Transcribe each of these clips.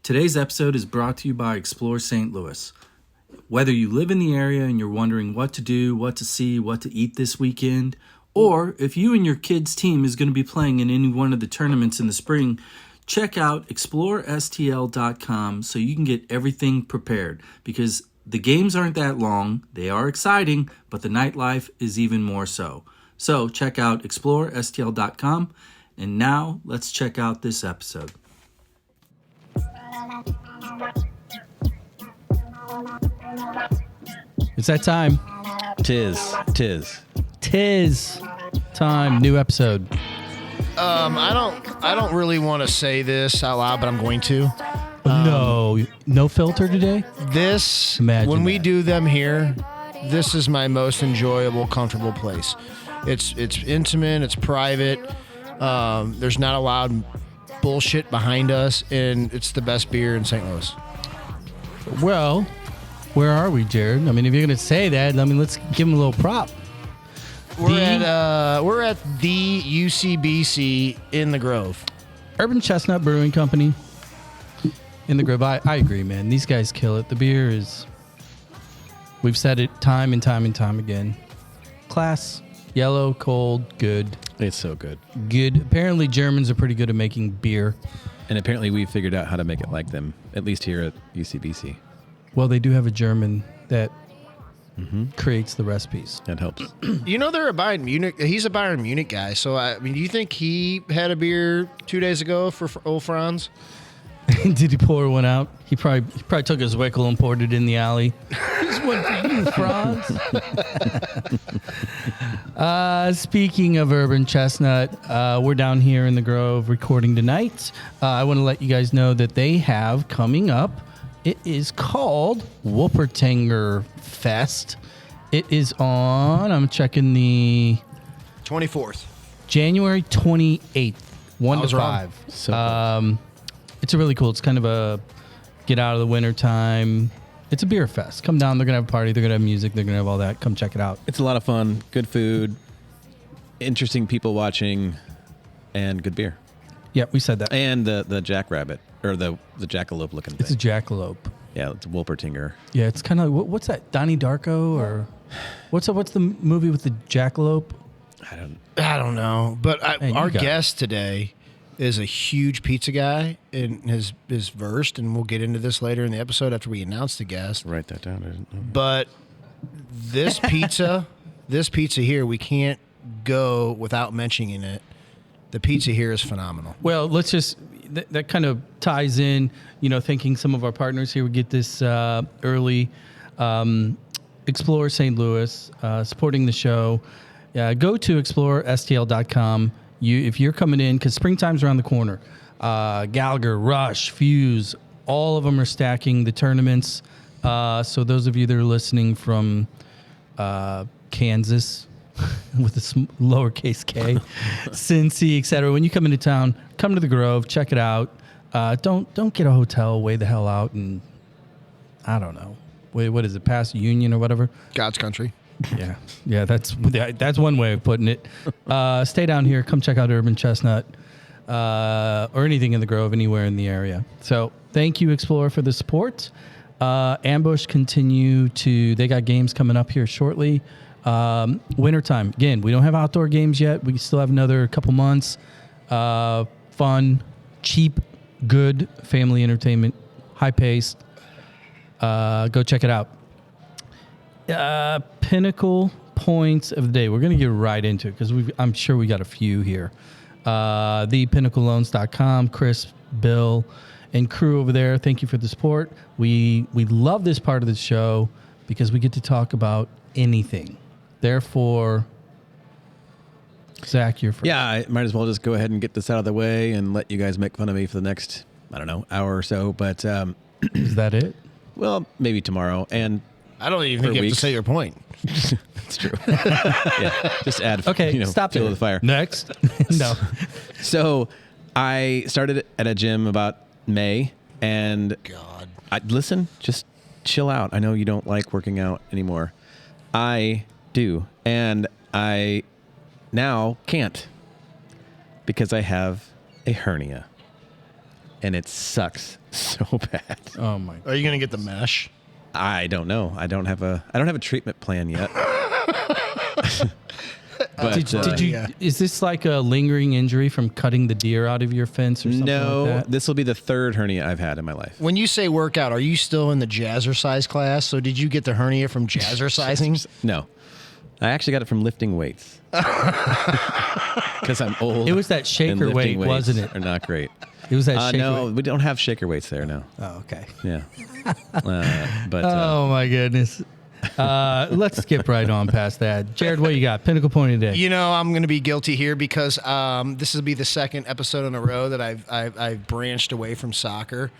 Today's episode is brought to you by Explore St. Louis. Whether you live in the area and you're wondering what to do, what to see, what to eat this weekend, or if you and your kids' team is going to be playing in any one of the tournaments in the spring, check out explorestl.com so you can get everything prepared, because the games aren't that long, they are exciting, but the nightlife is even more so. So check out explorestl.com, and now let's check out this episode. It's that time. Tis time. New episode. I don't really want to say this out loud, but I'm going to. No filter today? This, Imagine when we that. do them here, this is my most enjoyable, comfortable place. It's intimate, it's private. There's not a loud bullshit behind us, and it's the best beer in St. Louis. Well, where are we, Jared? I mean, if you're going to say that, let's give him a little prop. We're at the UCBC in the Grove. Urban Chestnut Brewing Company in the Grove. I agree, man. These guys kill it. The beer is, we've said it time and time and time again. Class, yellow, cold, good. It's so good. Good. Apparently, Germans are pretty good at making beer. And apparently we figured out how to make it like them, at least here at UCBC. Well, they do have a German that creates the recipes. That helps. You know, they're a Bayern Munich. He's a Bayern Munich guy. So, I mean, do you think he had a beer 2 days ago for old Franz? Did he pour one out? He probably took his Wickel and poured it in the alley. This one for you, Franz. Speaking of Urban Chestnut, we're down here in the Grove recording tonight. I want to let you guys know that they have coming up. It is called Wuppertanger Fest. It is on, I'm checking the 24th. January 28th, 1 to 5. So It's a really cool. It's kind of a get out of the winter time. It's a beer fest. Come down. They're going to have a party. They're going to have music. They're going to have all that. Come check it out. it's a lot of fun, good food, interesting people watching, and good beer. Yeah, we said that. And the jackrabbit, or the jackalope looking thing. It's a jackalope. Yeah, it's a Wolpertinger. Yeah, it's kind of like, what's that? Donnie Darko? Or what's the movie with the jackalope? I don't know. But Man, our you got it. guest today is a huge pizza guy and is versed, and we'll get into this later in the episode after we announce the guest. Write that down. I didn't know. But this pizza here, we can't go without mentioning it. The pizza here is phenomenal. Well, let's just, that kind of ties in, thanking some of our partners here. We get this early. Explore St. Louis, supporting the show. Go to explorestl.com. If you're coming in, because springtime's around the corner, Gallagher, Rush, Fuse, all of them are stacking the tournaments. So those of you that are listening from Kansas, with a lowercase k, Cincy, etc. When you come into town, come to the Grove, check it out. Don't get a hotel way the hell out, and I don't know. Wait, what is it? Past Union or whatever? God's country. Yeah. That's one way of putting it. Stay down here. Come check out Urban Chestnut or anything in the Grove, anywhere in the area. So thank you, Explorer, for the support. Ambush they got games coming up here shortly. Wintertime. Again, we don't have outdoor games yet. We still have another couple months. Fun, cheap, good family entertainment, high paced. Go check it out. Pinnacle points of the day. We're going to get right into it because I'm sure we got a few here. ThePinnacleLoans.com, Chris, Bill, and crew over there. Thank you for the support. We love this part of the show because we get to talk about anything. Therefore, Zach, you're first. Yeah, I might as well just go ahead and get this out of the way and let you guys make fun of me for the next, hour or so. But Is that it? well, maybe tomorrow. And I don't even think you have to say your point. That's true. Yeah, just add. Okay, stop fuel it. to the fire. Next. No. So I started at a gym about May, and God, listen, just chill out. I know you don't like working out anymore. I do, and I now can't because I have a hernia. and it sucks so bad. Oh my! Are you going to get the mesh? I don't know. I don't have a treatment plan yet. But, Did you? Is this like a lingering injury from cutting the deer out of your fence or something No, like that? this will be the third hernia I've had in my life. When you say workout, are you still in the jazzercise class? So did you get the hernia from jazzercising? No, I actually got it from lifting weights because I'm old. It was that and shaker lifting weight, weights wasn't it? Are not great. It was that shaker No, weight. we don't have shaker weights there now. Oh, okay. Yeah, but Oh my goodness. Let's skip right on past that. Jared, what you got? Pinnacle point of the day. You know, I'm going to be guilty here because this will be the second episode in a row that I've branched away from soccer.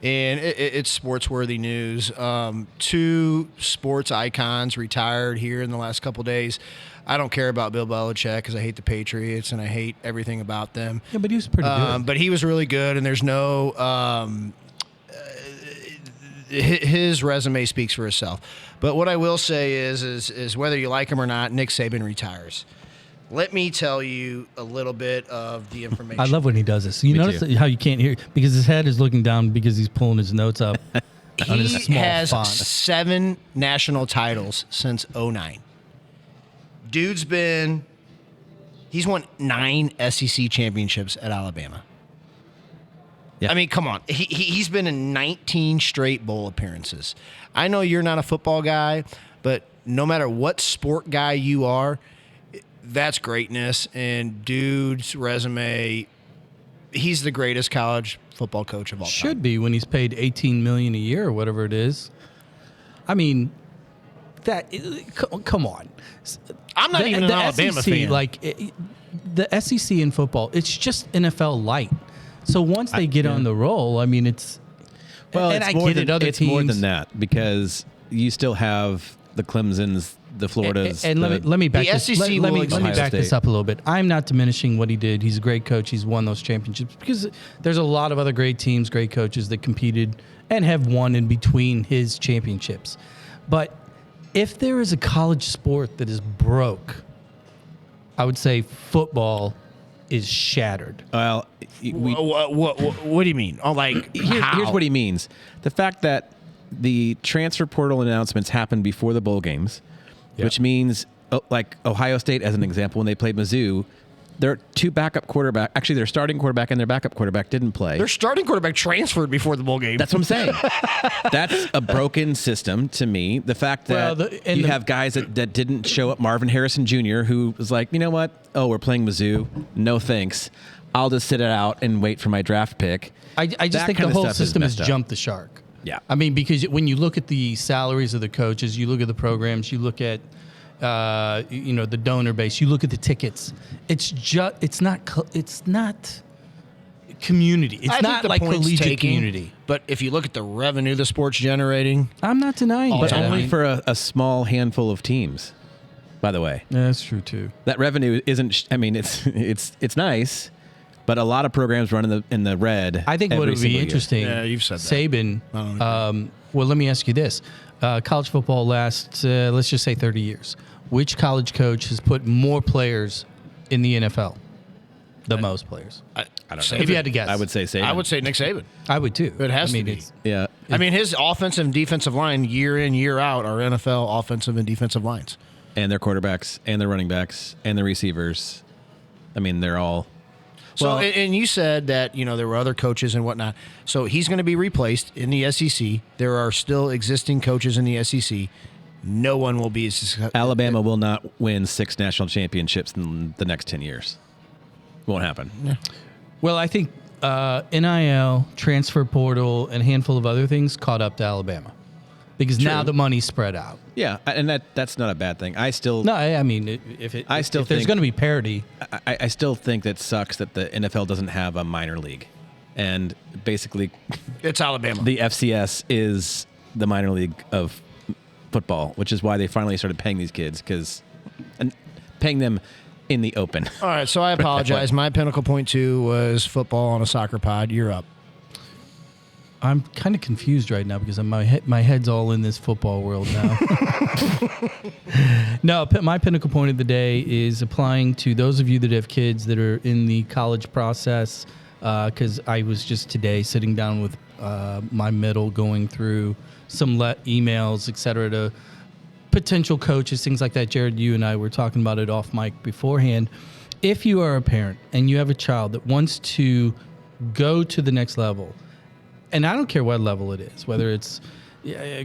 And it's sports-worthy news. 2 sports icons retired here in the last couple days. I don't care about Bill Belichick because I hate the Patriots and I hate everything about them. Yeah, but he was pretty good. But he was really good, and there's no his resume speaks for itself. But what I will say is whether you like him or not, Nick Saban retires. Let me tell you a little bit of the information. I love when he does this. You Me notice too. how you can't hear because his head is looking down because he's pulling his notes up on his He small has font. 7 national titles since 2009. He's won 9 SEC championships at Alabama. Yeah. I mean, come on. He's been in 19 straight bowl appearances. I know you're not a football guy, but no matter what sport guy you are, that's greatness. And dude's resume, he's the greatest college football coach of all time. Should be when he's paid $18 million a year or whatever it is. I mean, come on. I'm not even an Alabama SEC, fan. The SEC in football, it's just NFL light. So once they get on the roll, I mean, it's well, and it's I more get than it. Other it's teams, more than that because you still have the Clemsons, the Floridas, And let me back The this. SEC Let me will let me Ohio back this State. up a little bit. I'm not diminishing what he did. He's a great coach. He's won those championships because there's a lot of other great teams, great coaches that competed and have won in between his championships. But if there is a college sport that is broke, I would say football is shattered. Well, What do you mean? Oh, like here's what he means: the fact that the transfer portal announcements happened before the bowl games, which means, like Ohio State, as an example, when they played Mizzou, their 2 backup quarterback, actually their starting quarterback and their backup quarterback didn't play. Their starting quarterback transferred before the bowl game. That's what I'm saying. That's a broken system to me. The fact that you have guys that didn't show up. Marvin Harrison Jr., who was like, you know what? Oh, we're playing Mizzou. No thanks. I'll just sit it out and wait for my draft pick. I just That think kind the of whole stuff is system has messed up. jumped the shark. Yeah. I mean, because when you look at the salaries of the coaches, you look at the programs, you look at the donor base, you look at the tickets. It's not community. It's I not think the like point's collegiate taken, community. But if you look at the revenue the sport's generating, I'm not denying But that. only for a small handful of teams, by the way. Yeah, that's true too. That revenue isn't. I mean, it's nice, but a lot of programs run in the red. I think what every would be single year. interesting. Yeah, you've said that. Saban. Well, let me ask you this: college football lasts, let's just say, 30 years. Which college coach has put more players in the NFL? The most players. I don't If you had to guess, I would say Saban. I would say Nick Saban. I would too. It has to be. it's- Yeah. I mean, his offensive and defensive line, year in, year out, are NFL offensive and defensive lines. And their quarterbacks, and their running backs, and their receivers. I mean, they're all. So, Well- and you said that, there were other coaches and whatnot. So he's going to be replaced in the SEC. There are still existing coaches in the SEC. No one will be as Alabama will not win 6 national championships in the next 10 years. Won't happen. Well, I think NIL, transfer portal, and a handful of other things caught up to Alabama because now the money's spread out. Yeah, and that's not a bad thing. I still No, I mean, if there's think- going to be parity, I still think that sucks that the NFL doesn't have a minor league, and basically It's Alabama. the FCS is the minor league of football, which is why they finally started paying these kids and paying them in the open. All right, so I apologize. My pinnacle point 2 was football on a soccer pod. You're up. I'm kind of confused right now because my head's all in this football world now. No, my pinnacle point of the day is applying to those of you that have kids that are in the college process. because I was just today sitting down with my middle, going through some emails, et cetera, to potential coaches, things like that. Jared, you and I were talking about it off mic beforehand. If you are a parent and you have a child that wants to go to the next level, and I don't care what level it is, whether it's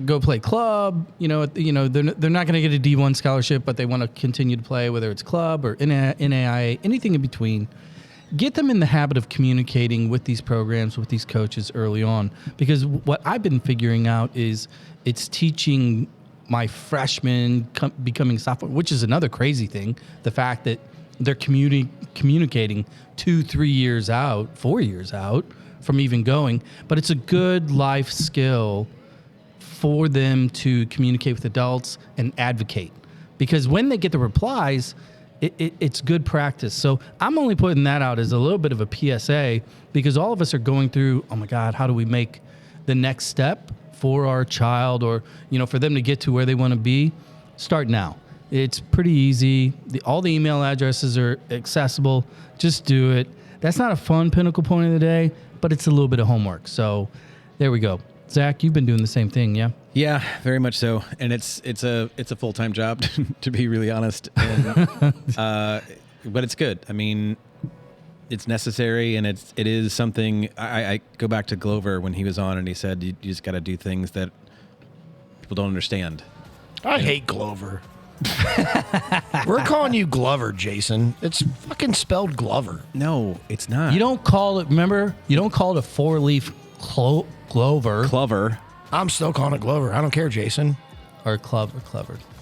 go play club, they're not going to get a D1 scholarship, but they want to continue to play, whether it's club or NAIA, anything in between. Get them in the habit of communicating with these programs, with these coaches early on, because what I've been figuring out is it's teaching my freshmen becoming sophomore, which is another crazy thing. The fact that they're communicating 2-3 years out, 4 years out from even going, but it's a good life skill for them to communicate with adults and advocate, because when they get the replies, it's good practice. So I'm only putting that out as a little bit of a PSA, because all of us are going through, oh my God, how do we make the next step for our child, or for them to get to where they want to be? Start now. It's pretty easy. All the email addresses are accessible. Just do it. That's not a fun Pinnacle point of the day, but it's a little bit of homework. So there we go. Zach, you've been doing the same thing, yeah? Yeah, very much so. And it's a full-time job, to be really honest. And, but it's good. I mean, it's necessary, and it is something. I go back to Glover when he was on, and he said you just got to do things that people don't understand. I hate Glover. We're calling you Glover, Jason. It's fucking spelled Glover. No, it's not. You don't call it, remember, you don't call it a four-leaf clover. Clover. I'm still calling it Glover. I don't care, Jason. Or clever.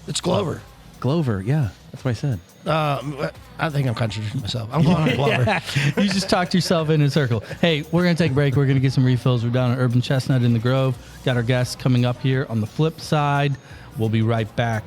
It's Glover. Glover, yeah. That's what I said. I think I'm contradicting myself. I'm calling it Glover. You just talked yourself in a circle. Hey, we're going to take a break. We're going to get some refills. We're down at Urban Chestnut in the Grove. Got our guests coming up here on the flip side. We'll be right back.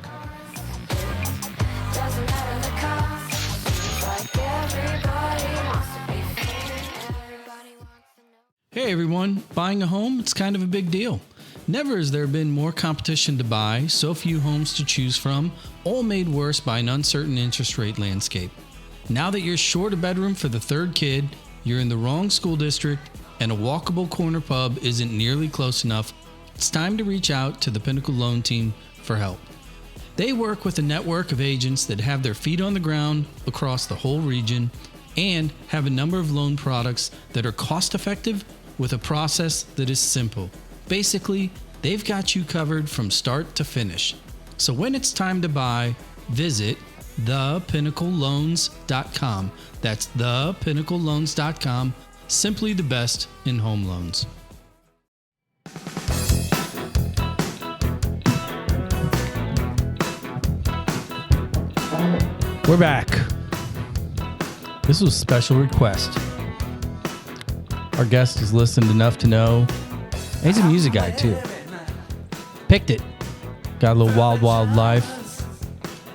Hey everyone, buying a home, it's kind of a big deal. Never has there been more competition to buy, so few homes to choose from, all made worse by an uncertain interest rate landscape. Now that you're short a bedroom for the third kid, you're in the wrong school district, and a walkable corner pub isn't nearly close enough, it's time to reach out to the Pinnacle Loan Team for help. They work with a network of agents that have their feet on the ground across the whole region and have a number of loan products that are cost-effective with a process that is simple. Basically, they've got you covered from start to finish. So when it's time to buy, visit thepinnacleloans.com. That's thepinnacleloans.com. Simply the best in home loans. We're back. This was a special request. Our guest has listened enough to know. He's a music guy, too. Picked it. Got a little Wild Wild Life.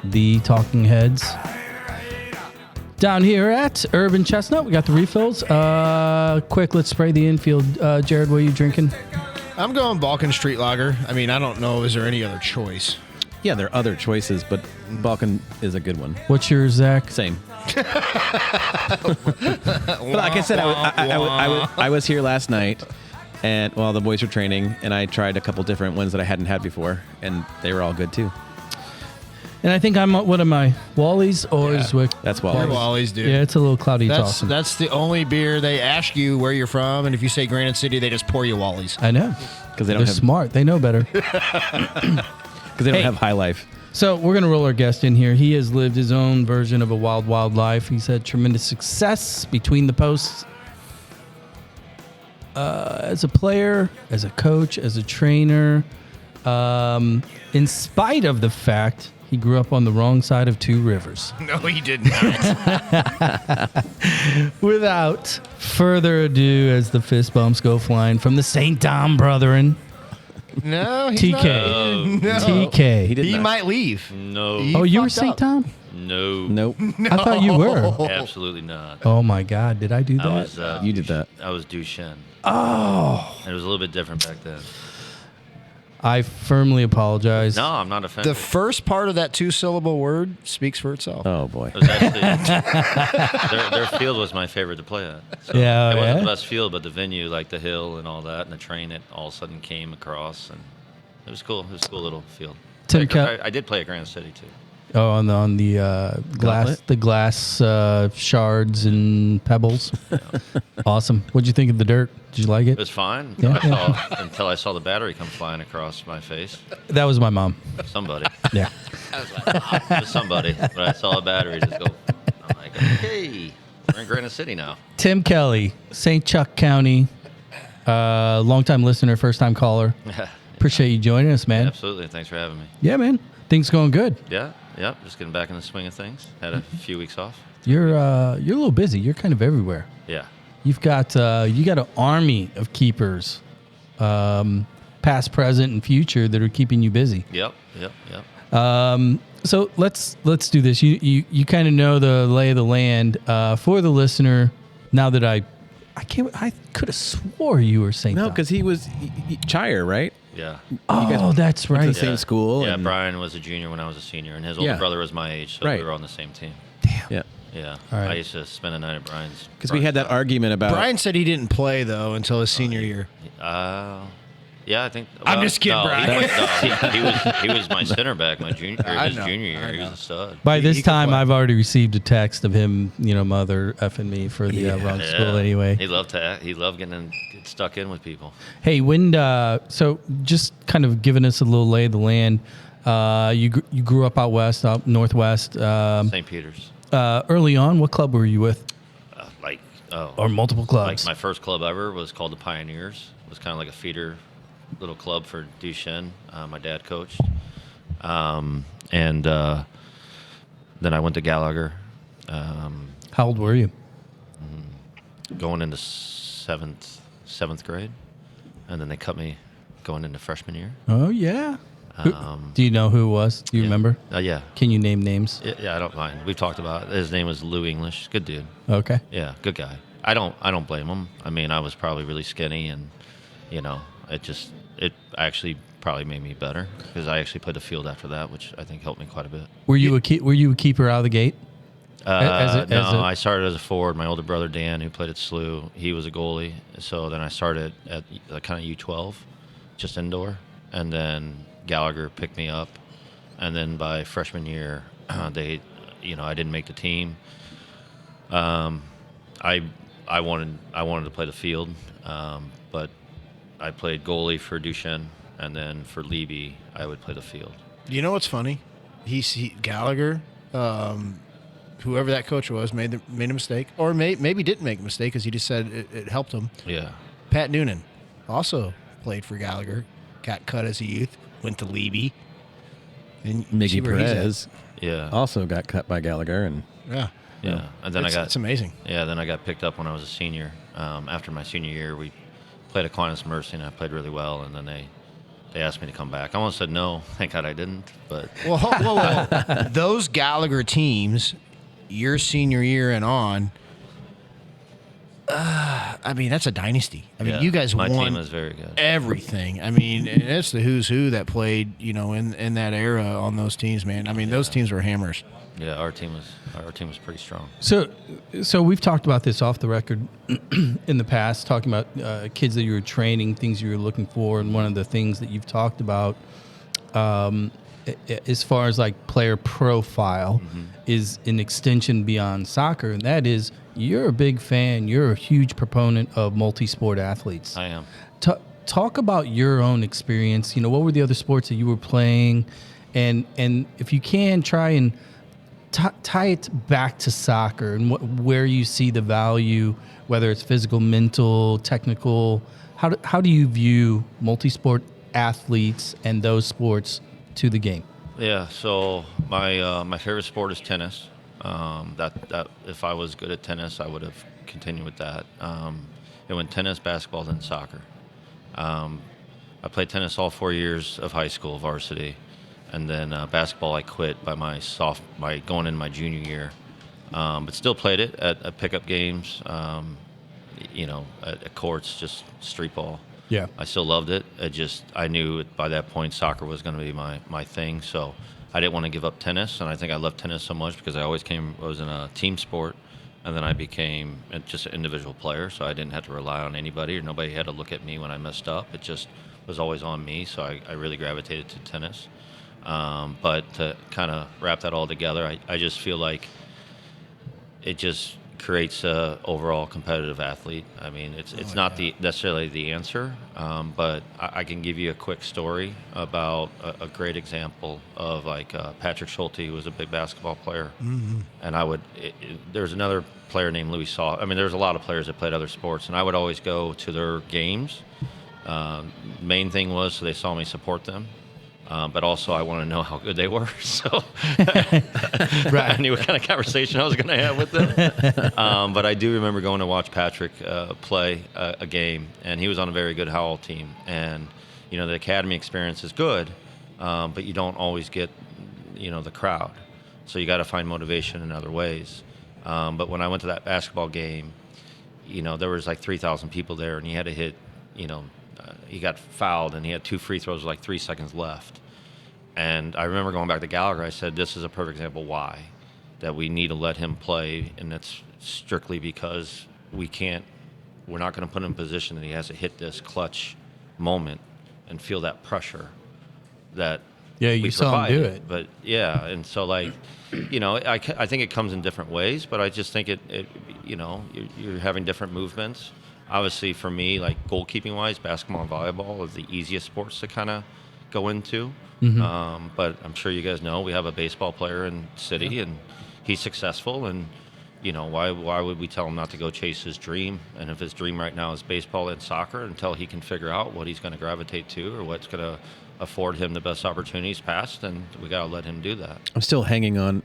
The Talking Heads. Down here at Urban Chestnut, we got the refills. Quick, let's spray the infield. Jared, what are you drinking? I'm going Balkan Street Lager. I mean, I don't know. Is there any other choice? Yeah, there are other choices, but Balkan is a good one. What's yours, Zach? Same. But like I said, I was here last night, and while the boys were training, and I tried a couple different ones that I hadn't had before, and they were all good too. And I think what am I? Wally's or Zwick? That's Wally's. Wally's, dude. Yeah, it's a little cloudy. It's awesome. That's the only beer they ask you where you're from, and if you say Granite City, they just pour you Wally's. I know. Because They're smart. They know better. Because they don't have high life. So we're going to roll our guest in here. He has lived his own version of a wild, wild life. He's had tremendous success between the posts as a player, as a coach, as a trainer, in spite of the fact he grew up on the wrong side of two rivers. No, he did not. Without further ado, as the fist bumps go flying from the St. Tom brethren, No, he's TK. not. No. TK. He might leave. No. Oh, you were St. Tom? No. Nope. I thought you were. Absolutely not. Oh my God, did I do that? I was. You did that. I was Duchenne. Oh. It was a little bit different back then. I firmly apologize. No, I'm not offended. The first part of that 2-syllable word speaks for itself. Oh boy. It was actually, their field was my favorite to play at. So Yeah, it wasn't yeah? the best field, but the venue, like the hill and all that, and the train that all of a sudden came across, and it was cool. It was a cool little field. Tim I did play at Granite City too. Oh, on the glass, Gauntlet? the glass shards and pebbles. Awesome. What'd you think of the dirt? Did you like It it? was fine Yeah. until I saw the battery come flying across my face. That was my mom. Somebody, Yeah. it was somebody. But I saw a battery just go. I'm like, okay, we're in Granite City now. Tim Kelly, St. Chuck County, longtime listener, first time caller. Appreciate you joining us, man. Absolutely. Thanks for having me. Yeah, man. Things going good. Yeah, just getting back in the swing of things. Had a few weeks off. You're a little busy. You're kind of everywhere. Yeah. You've got you got an army of keepers, past, present, and future that are keeping you busy. Yep. So let's do this. You kind of know the lay of the land for the listener. Now that I could have swore you were St. No, Thomas. because he was Chire, right? Yeah. Oh, that's Went to right. the same school. Yeah, and, Brian was a junior when I was a senior, and his older Yeah. brother was my age, so Right. we were on the same team. Yeah. Yeah. All right. I used to spend a night at Brian's. Because we had that argument about Brian said he didn't play, though, until his senior year. Yeah, I think. I'm just kidding, no, Brian. He was my center back my junior I his know, junior year. I He was know. a stud. By this he can time, play. I've already received a text of him, mother effing me for the wrong school anyway. He loved getting get stuck in with people. Hey, so just kind of giving us a little lay of the land. You grew up out west, out northwest. St. Peter's. Early on, what club were you with? Or multiple clubs? Like my first club ever was called the Pioneers. It was kind of like a feeder little club for Duchesne. My dad coached. And then I went to Gallagher. How old were you? Going into seventh grade, and then they cut me going into freshman year. Oh, yeah. Do you know who it was? Do you remember? Yeah. Can you name names? Yeah, I don't mind. We've talked about it. His name was Lou English. Good dude. Okay. Yeah, good guy. I don't blame him. I mean, I was probably really skinny, and it actually probably made me better because I actually played the field after that, which I think helped me quite a bit. Were you a keeper out of the gate? I started as a forward. My older brother Dan, who played at SLU, he was a goalie. So then I started at kind of U12, just indoor, and then Gallagher picked me up, and then by freshman year, I didn't make the team. I wanted to play the field, but I played goalie for Duchesne, and then for Levy, I would play the field. You know what's funny? Gallagher, whoever that coach was, made a mistake, or maybe didn't make a mistake because he just said it helped him. Yeah. Pat Noonan also played for Gallagher, got cut as a youth, went to Levy. And see Miggy where he's at. Perez Yeah. also got cut by Gallagher, and Yeah. And then it's amazing. Yeah, then I got picked up when I was a senior. After my senior year, we played at Aquinas Mercy, and I played really well. And then they asked me to come back. I almost said no. Thank God I didn't. But Well, those Gallagher teams, your senior year and on, I mean, that's a dynasty. I mean, yeah, you guys my won team was very good. everything. I mean, and it's the who's who that played, in that era on those teams, man. I mean, those teams were hammers. Yeah, our team was pretty strong. So we've talked about this off the record in the past, talking about kids that you were training, things you were looking for, and one of the things that you've talked about, as far as like player profile, is an extension beyond soccer, and that is you're a big fan, you're a huge proponent of multi-sport athletes. I am. Talk about your own experience. What were the other sports that you were playing, and if you can, try and tie it back to soccer and where you see the value, whether it's physical, mental, technical. How do you view multi-sport athletes and those sports to the game? Yeah. So my favorite sport is tennis. That if I was good at tennis, I would have continued with that. It went tennis, basketball, then soccer. I played tennis all 4 years of high school varsity. And then basketball, I quit by going in my junior year, but still played it at pickup games, at courts, just street ball. Yeah. I still loved it. I knew by that point soccer was going to be my thing. So I didn't want to give up tennis, and I think I loved tennis so much because I was in a team sport, and then I became just an individual player. So I didn't have to rely on anybody, or nobody had to look at me when I messed up. It just was always on me. So I really gravitated to tennis. But to kind of wrap that all together, I just feel like it just creates a overall competitive athlete. I mean, it's not necessarily the answer, but I can give you a quick story about a great example of like Patrick Schulte, who was a big basketball player, and there's another player named Louis Saw. I mean, there's a lot of players that played other sports, and I would always go to their games. Main thing was so they saw me support them. But also, I want to know how good they were. So I knew what kind of conversation I was going to have with them. But I do remember going to watch Patrick play a game, and he was on a very good Howell team. And, the academy experience is good, but you don't always get, the crowd. So you got to find motivation in other ways. But when I went to that basketball game, there was like 3,000 people there, and he had to hit, he got fouled, and he had 2 free throws with like 3 seconds left. And I remember going back to Gallagher, I said, this is a perfect example why, that we need to let him play, and that's strictly because we're not going to put him in a position that he has to hit this clutch moment and feel that pressure that you saw him do it. But yeah, and so like, I think it comes in different ways, but I just think you're having different movements. Obviously, for me, like goalkeeping-wise, basketball and volleyball are the easiest sports to kind of go into. But I'm sure you guys know we have a baseball player in City, and he's successful. And why would we tell him not to go chase his dream? And if his dream right now is baseball and soccer, until he can figure out what he's going to gravitate to or what's going to afford him the best opportunities past, then we got to let him do that. I'm still hanging on.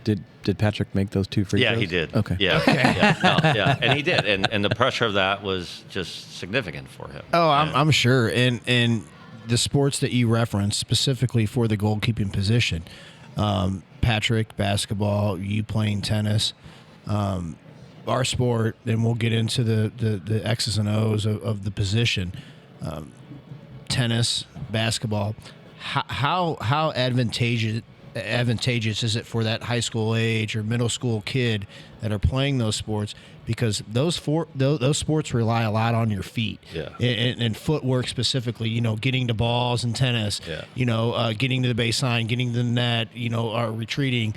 Did Patrick make those 2 free throws? Yeah, he did. Okay. Yeah, and he did, and the pressure of that was just significant for him. Oh, I'm sure. And the sports that you referenced specifically for the goalkeeping position, Patrick, basketball, you playing tennis, our sport, and we'll get into the X's and O's of the position. Tennis, basketball, how advantageous is it for that high school age or middle school kid that are playing those sports, because those sports rely a lot on your feet and footwork specifically, getting to balls in tennis, getting to the baseline, getting to the net, or retreating,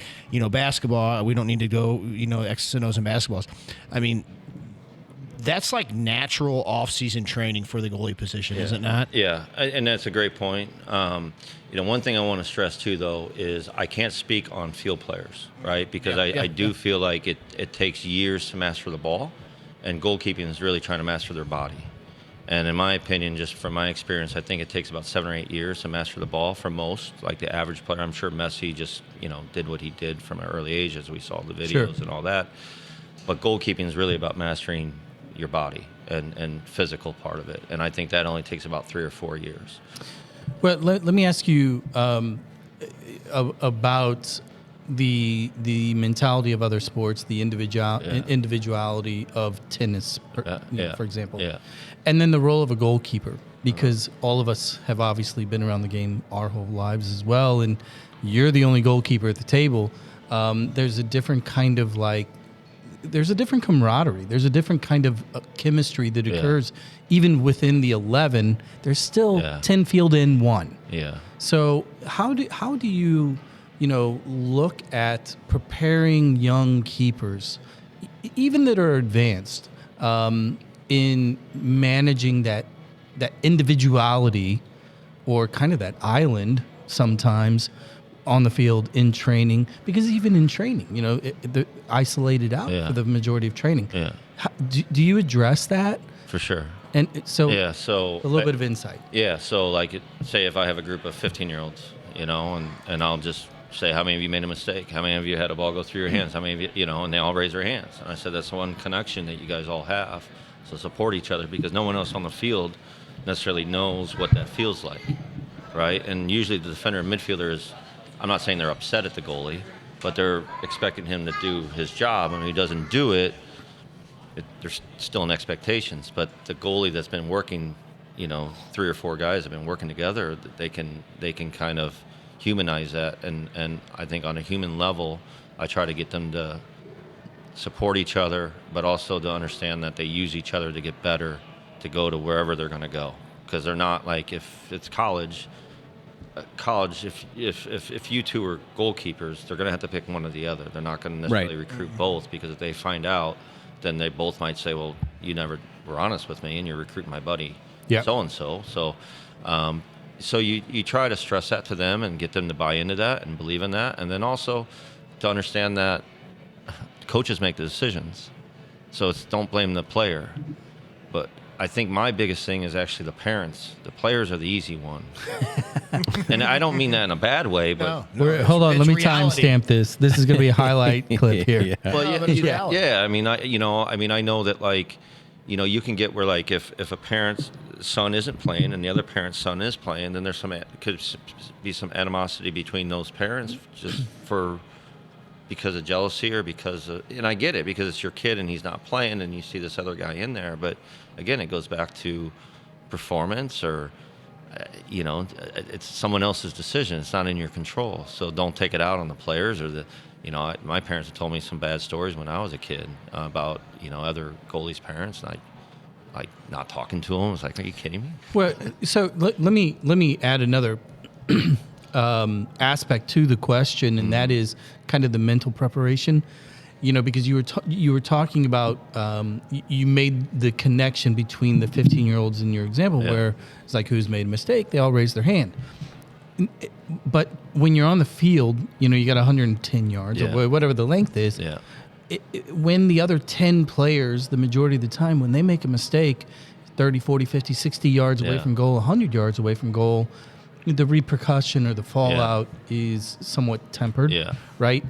basketball, we don't need to go, X's and O's and basketballs. I mean, that's like natural off-season training for the goalie position, is it not? Yeah, and that's a great point. One thing I want to stress too, though, is I can't speak on field players, right? Because I do feel like it takes years to master the ball, and goalkeeping is really trying to master their body. And in my opinion, just from my experience, I think it takes about 7 or 8 years to master the ball for most, like the average player. I'm sure Messi just, did what he did from an early age, as we saw the videos and all that. But goalkeeping is really about mastering your body and physical part of it, and I think that only takes about 3 or 4 years. Well, let me ask you about the mentality of other sports, the individuality of tennis, for example, and then the role of a goalkeeper, because all of us have obviously been around the game our whole lives as well, and you're the only goalkeeper at the table. There's a different kind of there's a different camaraderie. There's a different kind of chemistry that occurs even within the 11. There's still 10 field in 1. Yeah. So how do you look at preparing young keepers, even that are advanced, in managing that individuality, or kind of that island sometimes on the field in training? Because even in training, they're isolated out for the majority of training. Yeah. Do you address that? For sure. And so a little bit of insight. Yeah, so say if I have a group of 15-year-olds, and I'll just say, how many of you made a mistake? How many of you had a ball go through your hands? How many of you, and they all raise their hands. And I said, that's one connection that you guys all have. So support each other, because no one else on the field necessarily knows what that feels like, right? And usually the defender and midfielder is, I'm not saying they're upset at the goalie, but they're expecting him to do his job. And when he doesn't do it, there's still an expectations. But the goalie that's been working 3 or 4 guys have been working together, that they can kind of humanize that. And I think on a human level, I try to get them to support each other, but also to understand that they use each other to get better, to go to wherever they're going to go. Because they're not like, if it's college, if you two are goalkeepers, they're going to have to pick one or the other. They're not going to necessarily recruit both, because if they find out, then they both might say, well, you never were honest with me and you're recruiting my buddy so-and-so. So you try to stress that to them and get them to buy into that and believe in that. And then also to understand that coaches make the decisions. So it's don't blame the player. But I think my biggest thing is actually the parents. The players are the easy one. And I don't mean that in a bad way, but Hold on, let me reality. timestamp this. This is going to be a highlight clip here. well, it's reality. I mean, I know that, like, you can get where, like, if a parent's son isn't playing and the other parent's son is playing, then could be some animosity between those parents just because of jealousy or and I get it, because it's your kid and he's not playing and you see this other guy in there. But again, it goes back to performance, or it's someone else's decision. It's not in your control. So don't take it out on the players or my parents have told me some bad stories when I was a kid about other goalies' parents, and I like not talking to them. I was like, are you kidding me? Well, so let me add another aspect to the question, and that is kind of the mental preparation. Because you were talking about you made the connection between the 15-year-olds in your example, where it's like, who's made a mistake? They all raise their hand. But when you're on the field, you got 110 yards or whatever the length is. Yeah. When the other 10 players, the majority of the time, when they make a mistake, 30, 40, 50, 60 yards away from goal, 100 yards away from goal, the repercussion or the fallout is somewhat tempered, right?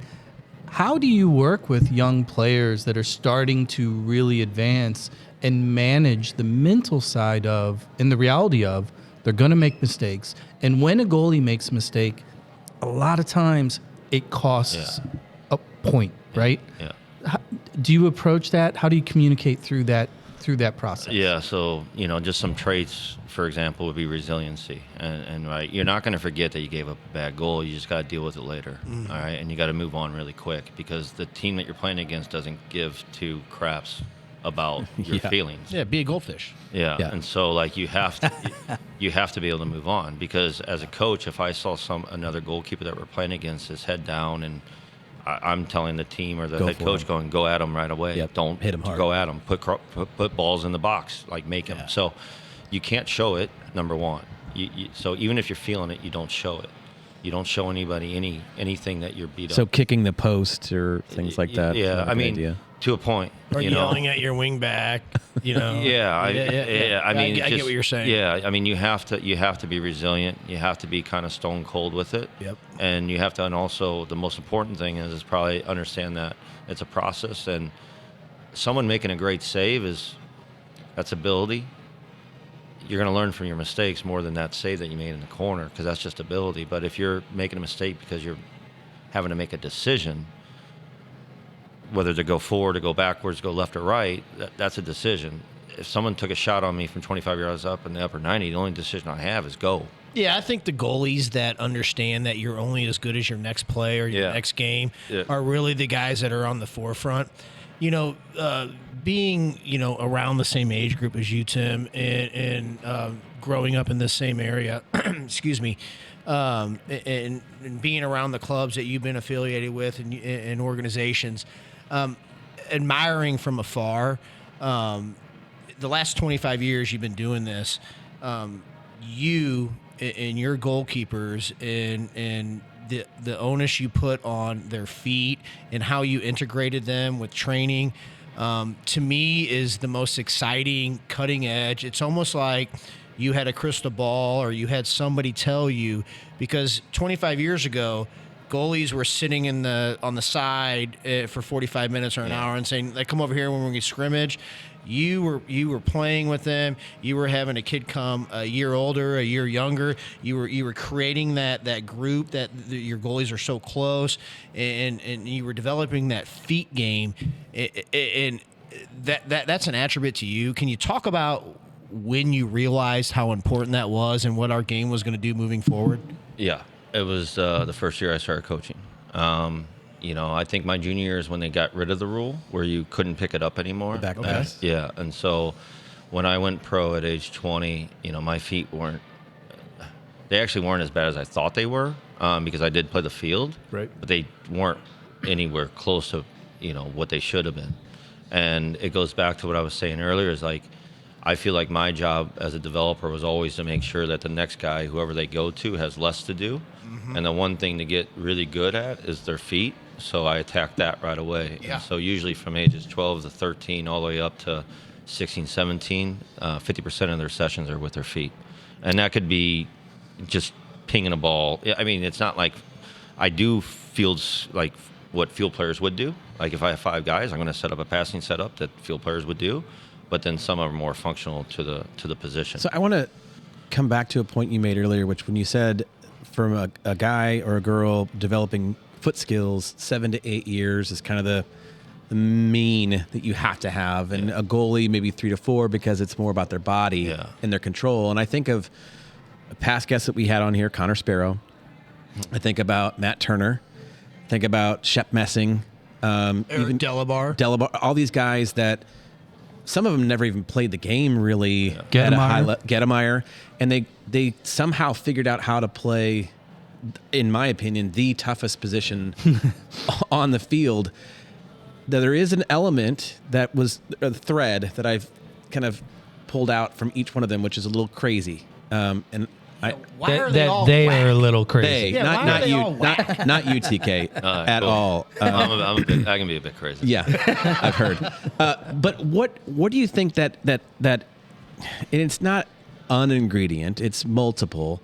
How do you work with young players that are starting to really advance and manage the mental side of, and the reality of, they're going to make mistakes? And when a goalie makes a mistake, a lot of times it costs a point, right? Yeah. Do you approach that? How do you communicate through that process? Yeah, so just some traits, for example, would be resiliency, and right, you're not going to forget that you gave up a bad goal. You just got to deal with it later, all right, and you got to move on really quick, because the team that you're playing against doesn't give two craps about your feelings. Yeah, be a goldfish. Yeah, and so like you have to be able to move on, because as a coach, if I saw another goalkeeper that we're playing against is head down, and I'm telling the team or the head coach going, go at him right away. Yep. Don't hit him hard. Go at him. Put balls in the box. Like, make him. So you can't show it, number one. So even if you're feeling it, you don't show it. You don't show anybody anything that you're beat up. So kicking the post or things like that. Yeah, I mean, idea. To a point. Or yelling at your wing back, Yeah, I mean, I get what you're saying. Yeah, I mean, you have to be resilient. You have to be kind of stone cold with it. Yep. And you have to, and also the most important thing is probably understand that it's a process, and someone making a great save that's ability. You're going to learn from your mistakes more than that save that you made in the corner, because that's just ability. But if you're making a mistake because you're having to make a decision, whether to go forward, to go backwards, go left or right, that's a decision. If someone took a shot on me from 25 yards up in the upper 90, the only decision I have is go. Yeah, I think the goalies that understand that you're only as good as your next play or your next game are really the guys that are on the forefront. Being around the same age group as you, Tim, and growing up in this same area, excuse me, and being around the clubs that you've been affiliated with and organizations, admiring from afar. The last 25 years you've been doing this, you and your goalkeepers and the onus you put on their feet and how you integrated them with training, to me is the most exciting, cutting edge. It's almost like you had a crystal ball or you had somebody tell you, because 25 years ago, goalies were sitting on the side for 45 minutes or an hour and saying, like, come over here when we scrimmage. You were playing with them. You were having a kid come a year older, a year younger. You were creating that group that your goalies are so close, and you were developing that feet game, and that's an attribute to you. Can you talk about when you realized how important that was and what our game was going to do moving forward? Yeah, it was the first year I started coaching. I think my junior year is when they got rid of the rule where you couldn't pick it up anymore. Back pass. Yeah, and so when I went pro at age 20, my feet they actually weren't as bad as I thought they were because I did play the field. Right. But they weren't anywhere close to, what they should have been. And it goes back to what I was saying earlier is like, I feel like my job as a developer was always to make sure that the next guy, whoever they go to, has less to do. Mm-hmm. And the one thing to get really good at is their feet. So I attacked that right away. Yeah. And so usually from ages 12 to 13 all the way up to 16, 17, 50% of their sessions are with their feet. And that could be just pinging a ball. I mean, it's not like I do fields like what field players would do. Like if I have 5 guys, I'm going to set up a passing setup that field players would do. But then some are more functional to the position. So I want to come back to a point you made earlier, which when you said from a guy or a girl developing foot skills, 7 to 8 years is kind of the mean that you have to have, and a goalie maybe 3 to 4 because it's more about their body and their control. And I think of a past guest that we had on here, Connor Sparrow. I think about Matt Turner. I think about Shep Messing. Even Delabar, all these guys that some of them never even played the game really Gettemeyer. at a high level. Gettemeyer, and they somehow figured out how to play, in my opinion, the toughest position on the field. There is an element that was a thread that I've kind of pulled out from each one of them, which is a little crazy. And Why are They are a little crazy. they, not you, not you, TK, at cool. all. I can be a bit crazy. Yeah, I've heard. But what do you think that and it's not an ingredient, it's multiple.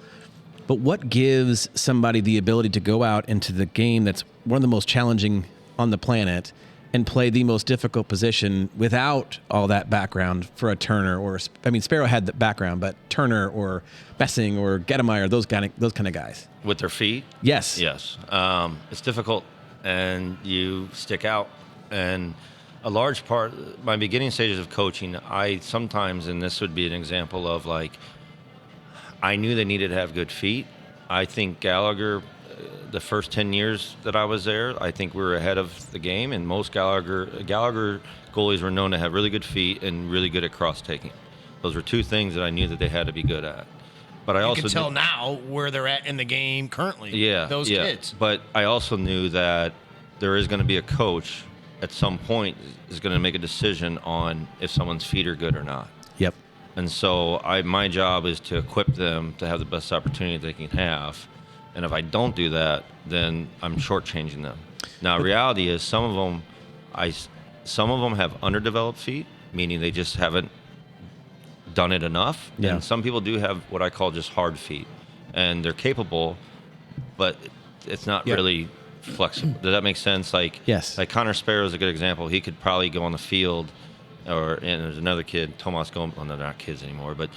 But what gives somebody the ability to go out into the game that's one of the most challenging on the planet and play the most difficult position without all that background for a Turner Sparrow had the background, but Turner or Bessing or Gettemeyer, those kind of guys. With their feet? Yes. Yes. It's difficult, and you stick out. And a large part, my beginning stages of coaching, I sometimes, and this would be an example of like, I knew they needed to have good feet. I think Gallagher, the first 10 years that I was there, I think we were ahead of the game, and most Gallagher goalies were known to have really good feet and really good at cross-taking. Those were 2 things that I knew that they had to be good at. But I also can tell now where they're at in the game currently. Yeah, those kids. But I also knew that there is going to be a coach at some point is going to make a decision on if someone's feet are good or not. Yep. And so my job is to equip them to have the best opportunity they can have. And if I don't do that, then I'm shortchanging them. Now, reality is some of them have underdeveloped feet, meaning they just haven't done it enough. Yeah. And some people do have what I call just hard feet, and they're capable, but it's not really flexible. Does that make sense? Like, yes. Like Connor Sparrow is a good example. He could probably go on the field, and there's another kid, Tomas Gomez. Well, no, they're not kids anymore, but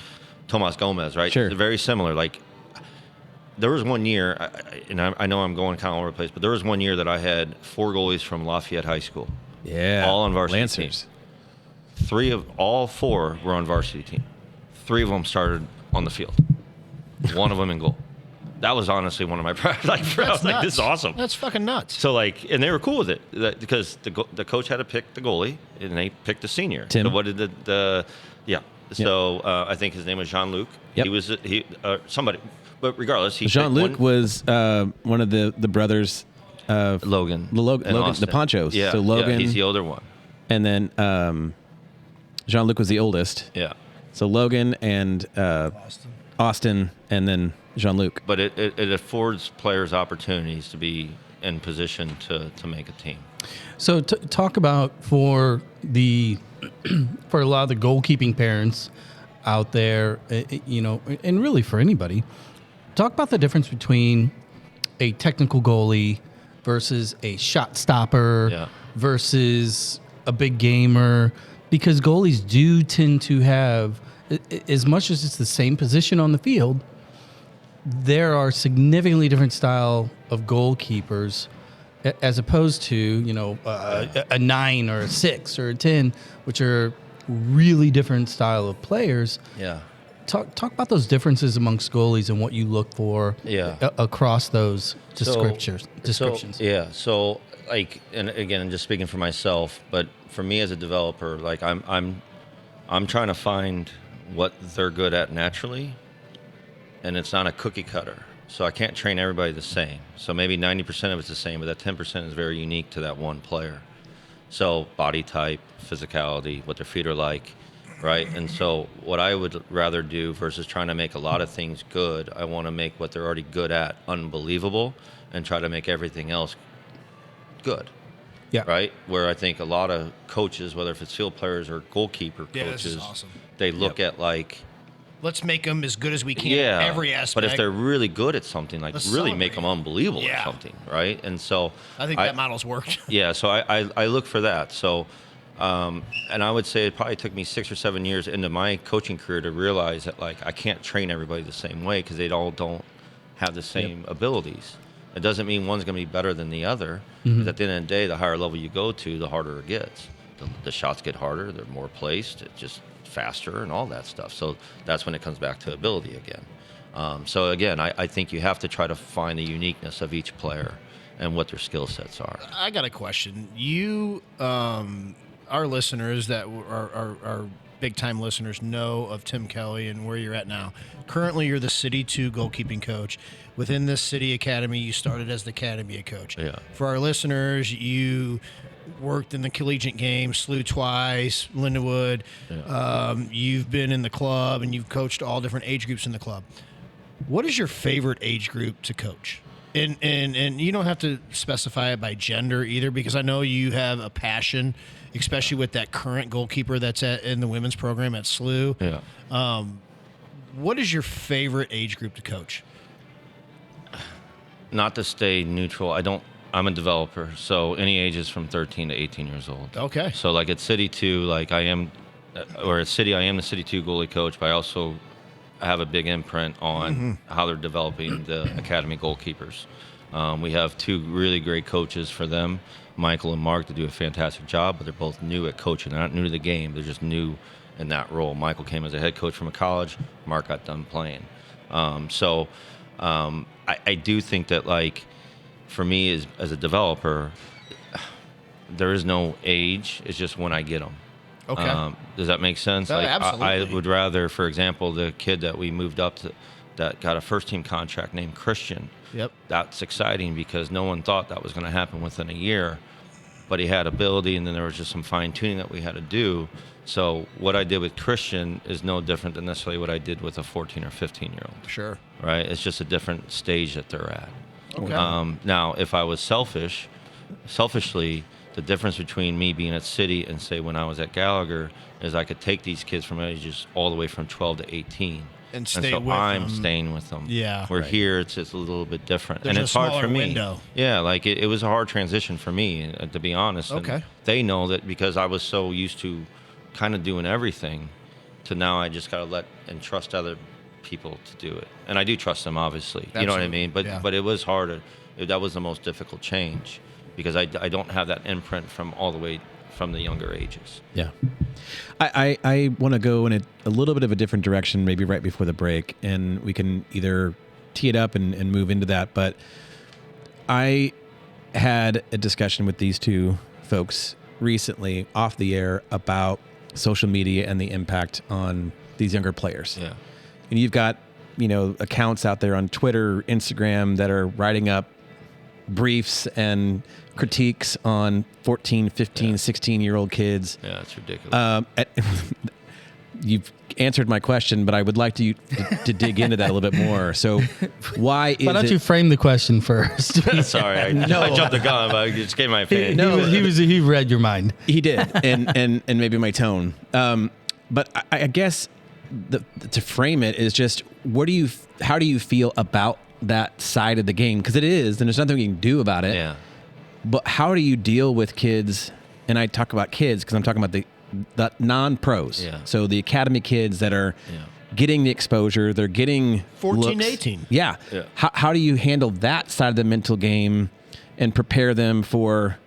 Tomas Gomez, right? Sure. They're very similar. Like, there was one year, I know I'm going kind of all over the place, but there was one year that I had 4 goalies from Lafayette High School. Yeah. All on varsity Lancers. team. All 4 were on varsity team. 3 of them started on the field. 1 of them in goal. That was honestly one of my I was like, this is awesome. That's fucking nuts. So and they were cool with it because the coach had to pick the goalie, and they picked a senior. Tim. So what did So I think his name was Jean-Luc. Yep. He was somebody, but regardless, Jean-Luc was one of the brothers of Logan, Logan, the Ponchos. Yeah, so Logan, he's the older one. And then Jean-Luc was the oldest. Yeah. So Logan and Austin, and then Jean-Luc. But it affords players opportunities to be in position to make a team. So talk about for a lot of the goalkeeping parents out there, and really for anybody, talk about the difference between a technical goalie versus a shot stopper versus a big gamer, because goalies do tend to have, as much as it's the same position on the field, there are significantly different style of goalkeepers as opposed to, a 9 or a 6 or a 10, which are really different style of players. Yeah. Talk about those differences amongst goalies and what you look for across those descriptions. So like, and again, I'm just speaking for myself, but for me as a developer, like I'm trying to find what they're good at naturally, and it's not a cookie cutter. So I can't train everybody the same. So maybe 90% of it's the same, but that 10% is very unique to that one player. So body type, physicality, what their feet are like, right? And so what I would rather do versus trying to make a lot of things good, I want to make what they're already good at unbelievable and try to make everything else good. Yeah. Right? Where I think a lot of coaches, whether if it's field players or goalkeeper coaches, this is awesome. they look at like, let's make them as good as we can in every aspect. But if they're really good at something, like Let's really make celebrate. them unbelievable at something, right? And so I think that model's worked. Yeah, so I look for that. So, and I would say it probably took me 6 or 7 years into my coaching career to realize that like I can't train everybody the same way because they all don't have the same abilities. It doesn't mean one's going to be better than the other. Because at the end of the day, the higher level you go to, the harder it gets. The shots get harder. They're more placed. It's just faster and all that stuff. So that's when it comes back to ability again. So again, I think you have to try to find the uniqueness of each player and what their skill sets are. I got a question. You, our listeners that are big-time listeners know of Tim Kelly and where you're at now. Currently, you're the City 2 goalkeeping coach. Within this City Academy, you started as the Academy coach. Yeah. For our listeners, you worked in the collegiate game, SLU twice, Lindenwood. Yeah. You've been in the club, and you've coached all different age groups in the club. What is your favorite age group to coach? And you don't have to specify it by gender either, because I know you have a passion, especially with that current goalkeeper that's in the women's program at SLU. Yeah. What is your favorite age group to coach? Not to stay neutral, I'm a developer, so any ages from 13 to 18 years old. Okay. So like at City 2, like I am the City 2 goalie coach, but I also have a big imprint on how they're developing the academy goalkeepers. We have 2 really great coaches for them, Michael and Mark, that do a fantastic job, but they're both new at coaching. They're not new to the game. They're just new in that role. Michael came as a head coach from a college. Mark got done playing. I do think that, like, for me as a developer, there is no age. It's just when I get them. Okay. Does that make sense? Oh, Like, absolutely. I would rather, for example, the kid that we moved up to that got a first-team contract named Christian. Yep. That's exciting because no one thought that was going to happen within a year. But he had ability, and then there was just some fine-tuning that we had to do. So what I did with Christian is no different than necessarily what I did with a 14 or 15-year-old. Sure. Right? It's just a different stage that they're at. Okay. Now, if I was selfishly, the difference between me being at City and, say, when I was at Gallagher is I could take these kids from ages all the way from 12 to 18. And stay so with I'm them. staying with them. Yeah. We're here, it's a little bit different. There's and a it's hard smaller for me. window. Yeah, like it was a hard transition for me, to be honest. And Okay. they know that because I was so used to kind of doing everything to now I just got to let and trust other people to do it. And I do trust them, obviously. You know what I Absolutely. mean? But Yeah. but it was hard. That was the most difficult change because I don't have that imprint from all the way from the younger ages. Yeah. I want to go in a little bit of a different direction, maybe right before the break, and we can either tee it up and move into that. But I had a discussion with these 2 folks recently off the air about social media and the impact on these younger players. Yeah. And you've got, accounts out there on Twitter, Instagram that are writing up briefs and critiques on 14, 15, 16-year-old kids. Yeah, it's ridiculous. You've answered my question, but I would like to dig into that a little bit more. So why is Why don't you frame the question first? Sorry, I jumped the gun, but I just gave my opinion. He read your mind. He did, and maybe my tone. But I guess to frame it is just how do you feel about that side of the game? Because it is, and there's nothing you can do about it. Yeah. But how do you deal with kids? And I talk about kids because I'm talking about the non-pros. Yeah. So the academy kids that are getting the exposure, they're getting 14, looks. 18. Yeah. Yeah. How do you handle that side of the mental game and prepare them for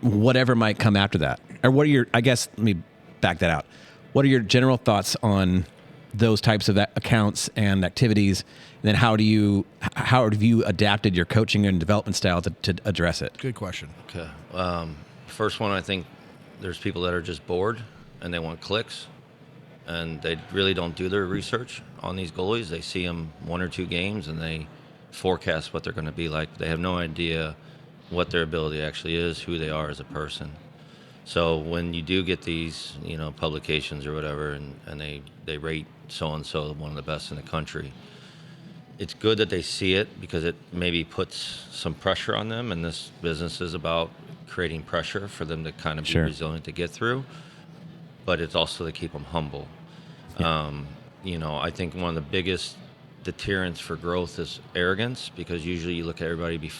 whatever might come after that? Or what are your? I guess let me back that out. What are your general thoughts on those types of accounts and activities? And then how have you adapted your coaching and development style to address it? Good question. Okay. First one, I think there's people that are just bored and they want clicks, and they really don't do their research on these goalies. They see them 1 or 2 games and they forecast what they're going to be like. They have no idea what their ability actually is, who they are as a person. So when you do get these, publications or whatever, and they rate so-and-so one of the best in the country, it's good that they see it because it maybe puts some pressure on them, and this business is about creating pressure for them to kind of be resilient to get through, but it's also to keep them humble. Yeah. I think one of the biggest deterrents for growth is arrogance, because usually you look at everybody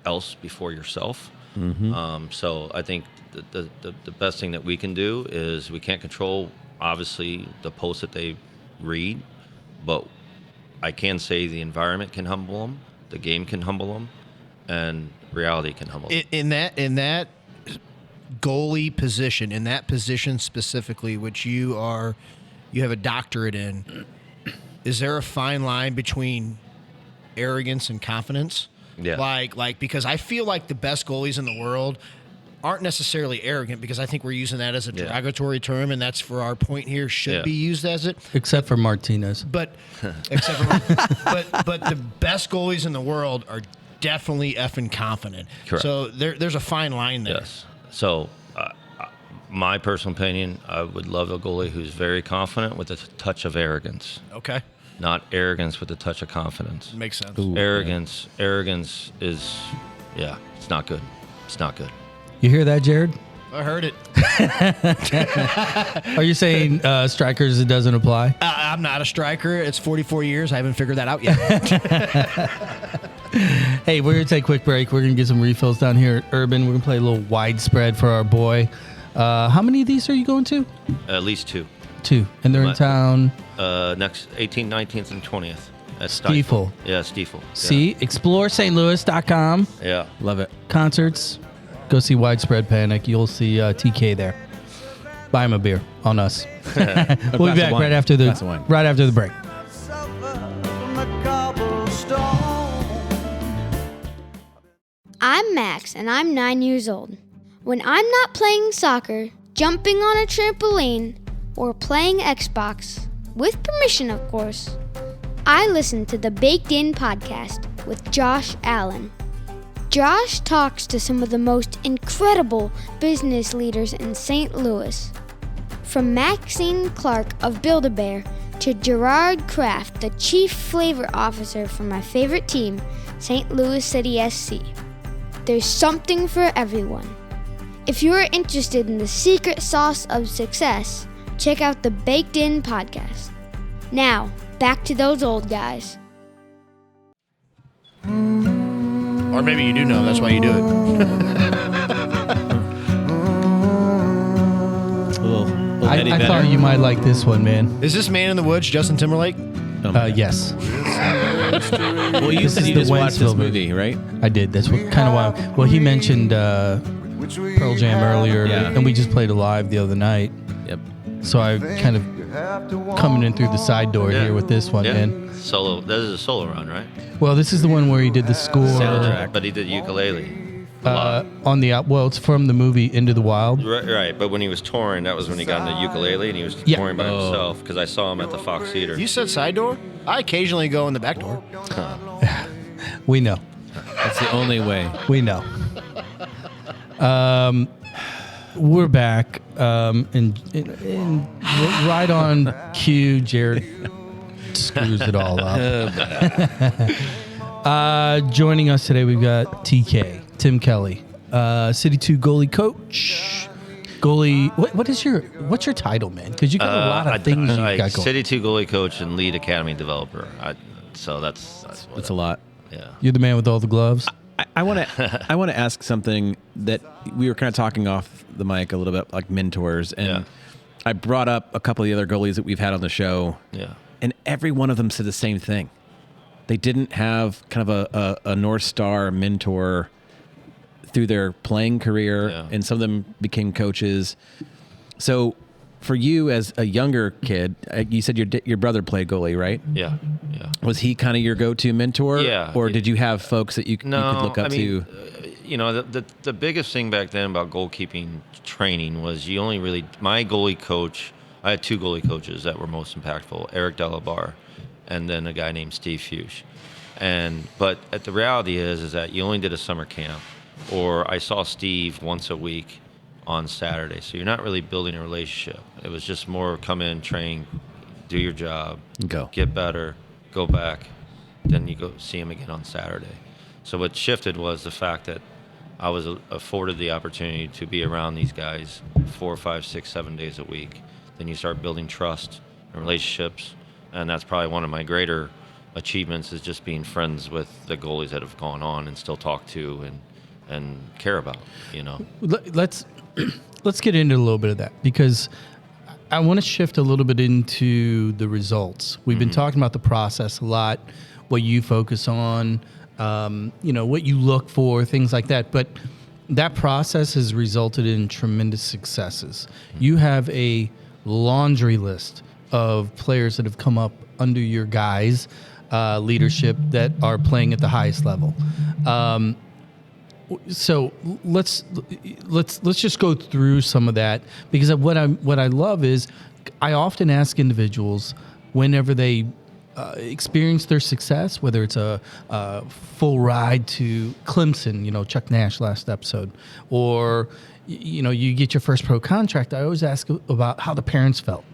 else before yourself. Mm-hmm. So I think the best thing that we can do is, we can't control, obviously, the posts that they read, but I can say the environment can humble them, the game can humble them, and reality can humble them. In that goalie position, in that position specifically, which you have a doctorate in, is there a fine line between arrogance and confidence? Yeah. Like because I feel like the best goalies in the world aren't necessarily arrogant, because I think we're using that as a derogatory term, and that's for our point here, should be used as it. Except for Martinez. But but the best goalies in the world are definitely effing confident. Correct. So there's a fine line there. Yes. So my personal opinion, I would love a goalie who's very confident with a touch of arrogance. Okay. Not arrogance with a touch of confidence. Makes sense. Ooh, Arrogance is, it's not good. It's not good. You hear that, Jared? I heard it. Are you saying strikers, it doesn't apply? I'm not a striker. It's 44 years. I haven't figured that out yet. Hey, we're going to take a quick break. We're going to get some refills down here at Urban. We're going to play a little widespread for our boy. How many of these are you going to? At least 2. 2. And they're in town? Next 18th, 19th, and 20th. At Stiefel. Yeah, Stiefel. See? ExploreStLouis.com. Yeah. Love it. Concerts. Go see Widespread Panic. You'll see TK there. Buy him a beer on us. We'll be back right after the break. I'm Max, and I'm 9 years old. When I'm not playing soccer, jumping on a trampoline, or playing Xbox, with permission of course, I listen to the Baked In podcast with Josh Allen. Josh talks to some of the most incredible business leaders in St. Louis. From Maxine Clark of Build-A-Bear to Gerard Kraft, the chief flavor officer for my favorite team, St. Louis City SC. There's something for everyone. If you are interested in the secret sauce of success, check out the Baked In podcast. Now, back to those old guys. Or maybe you do know. That's why you do it. I thought you might like this one, man. Is this Man in the Woods Justin Timberlake? Yes. Well, you said you just watched this movie, right? I did. That's what kind of why. Well, he mentioned Pearl Jam earlier, and we just played it live the other night. Yep. So I kind of coming in through the side door here with this one, man. Solo. This is a solo run, right? Well, this is the one where he did the score. Soundtrack. But he did ukulele. On the well, it's from the movie Into the Wild. Right. But when he was touring, that was when he got into ukulele, and he was touring by himself, because I saw him at the Fox Theater. You said side door? I occasionally go in the back door. We know. That's the only way. We know. We're back, and right on cue, Jared screws it all up. Joining us today, we've got TK, Tim Kelly, City 2 goalie coach. Goalie, what's your title, man? Because you got a lot of things you got going. City 2 goalie coach and lead academy developer. So that's a lot. Yeah. You're the man with all the gloves. I want to ask something that we were kind of talking off the mic a little bit, like mentors, and I brought up a couple of the other goalies that we've had on the show. Yeah. And every one of them said the same thing. They didn't have kind of a North Star mentor through their playing career, and some of them became coaches. So for you as a younger kid, you said your brother played goalie, right? Yeah. Was he kind of your go-to mentor? Yeah. Or did you have folks that you could look up to? The biggest thing back then about goalkeeping training was you only really, my goalie coach, I had 2 goalie coaches that were most impactful, Eric Delabar and then a guy named Steve Fuchs. But the reality is that you only did a summer camp, or I saw Steve once a week on Saturday. So you're not really building a relationship. It was just more come in, train, do your job, Go. get better, go back, then you go see him again on Saturday. So what shifted was the fact that I was afforded the opportunity to be around these guys 4, 5, 6, 7 days a week. Then you start building trust and relationships, and that's probably one of my greater achievements is just being friends with the goalies that have gone on and still talk to and care about, Let's get into a little bit of that, because I want to shift a little bit into the results. We've been talking about the process a lot, what you focus on, what you look for, things like that. But that process has resulted in tremendous successes. You have a laundry list of players that have come up under your guys' leadership that are playing at the highest level. So let's just go through some of that, because what I love is I often ask individuals whenever they experience their success, whether it's a full ride to Clemson, Chuck Nash last episode, or you get your first pro contract. I always ask about how the parents felt.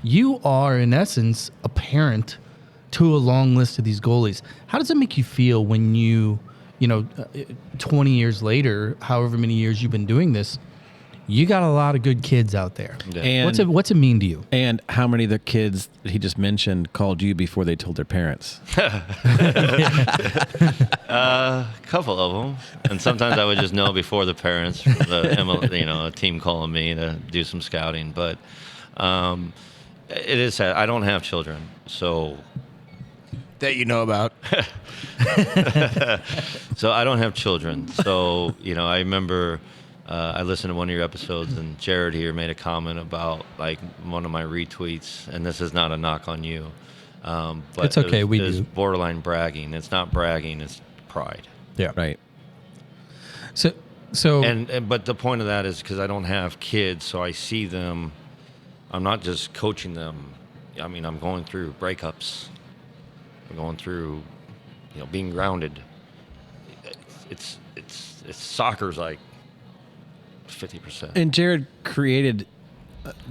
You are in essence a parent to a long list of these goalies. How does it make you feel when you 20 years later, however many years you've been doing this, you got a lot of good kids out there. Yeah. And What's it mean to you? And how many of the kids that he just mentioned called you before they told their parents? A couple of them, and sometimes I would just know before the parents, a team calling me to do some scouting. But it is sad. I don't have children, so That you know about. so I don't have children. So I remember I listened to one of your episodes, and Jared here made a comment about like one of my retweets, and this is not a knock on you. But It's okay, we it was do. borderline bragging. It's not bragging, it's pride. Yeah. Right. So But the point of that is because I don't have kids, so I see them. I'm not just coaching them. I mean, I'm going through breakups. I'm going through, being grounded. It's soccer's like 50%. And Jared created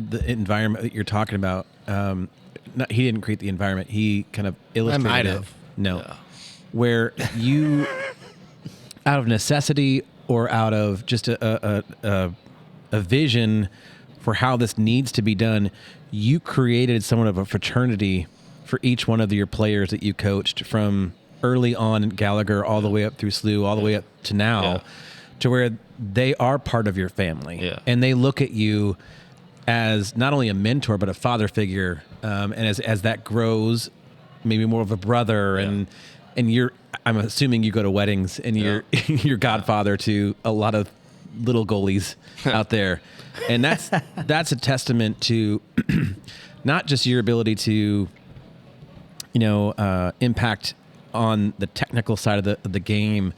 the environment that you're talking about. He didn't create the environment. He kind of illustrated might it. have. No. Yeah. Where you, out of necessity or out of just a vision for how this needs to be done, you created somewhat of a fraternity for each one of your players that you coached from early on in Gallagher all the way up through SLU, all the way up to now, to where they are part of your family. Yeah. And they look at you as not only a mentor, but a father figure. And as that grows, maybe more of a brother. And I'm assuming you go to weddings and you're godfather to a lot of little goalies out there. And that's a testament to not just your ability to, impact on the technical side of the game,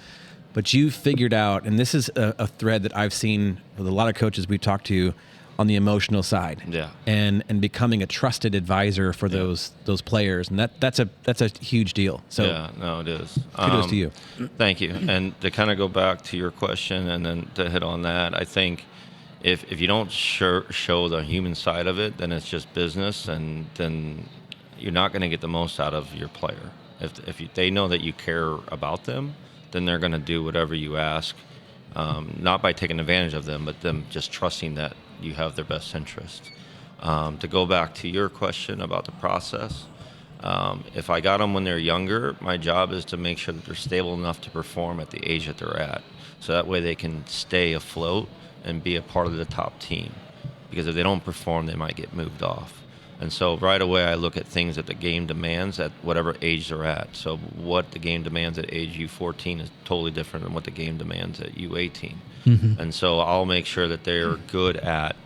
but you figured out, and this is a thread that I've seen with a lot of coaches we've talked to, on the emotional side. Yeah. And becoming a trusted advisor for those players, and that's a huge deal. So yeah, no, it is. kudos to you. Thank you. And to kind of go back to your question and then to hit on that, I think if you don't show the human side of it, then it's just business, and then you're not going to get the most out of your player. If they know that you care about them, then they're going to do whatever you ask, not by taking advantage of them, but them just trusting that you have their best interest. To go back to your question about the process, if I got them when they're younger, my job is to make sure that they're stable enough to perform at the age that they're at. So that way they can stay afloat and be a part of the top team. Because if they don't perform, they might get moved off. And so right away I look at things that the game demands at whatever age they're at. So what the game demands at age U14 is totally different than what the game demands at U18. And so I'll make sure that they're good at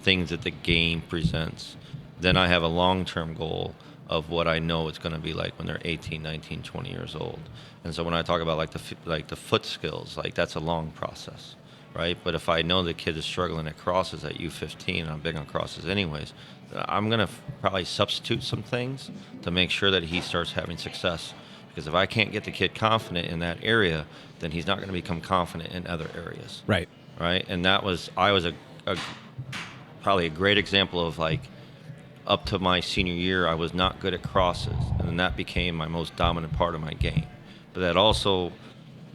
things that the game presents, then I have a long-term goal of what I know it's going to be like when they're 18, 19, 20 years old. And so when I talk about like the foot skills, like that's a long process, right? But if I know the kid is struggling at crosses at U15, and I'm big on crosses anyways, I'm going to probably substitute some things to make sure that he starts having success. Because if I can't get the kid confident in that area, then he's not going to become confident in other areas. Right. Right. And I was probably a great example of like, up to my senior year, I was not good at crosses, and then that became my most dominant part of my game. But that also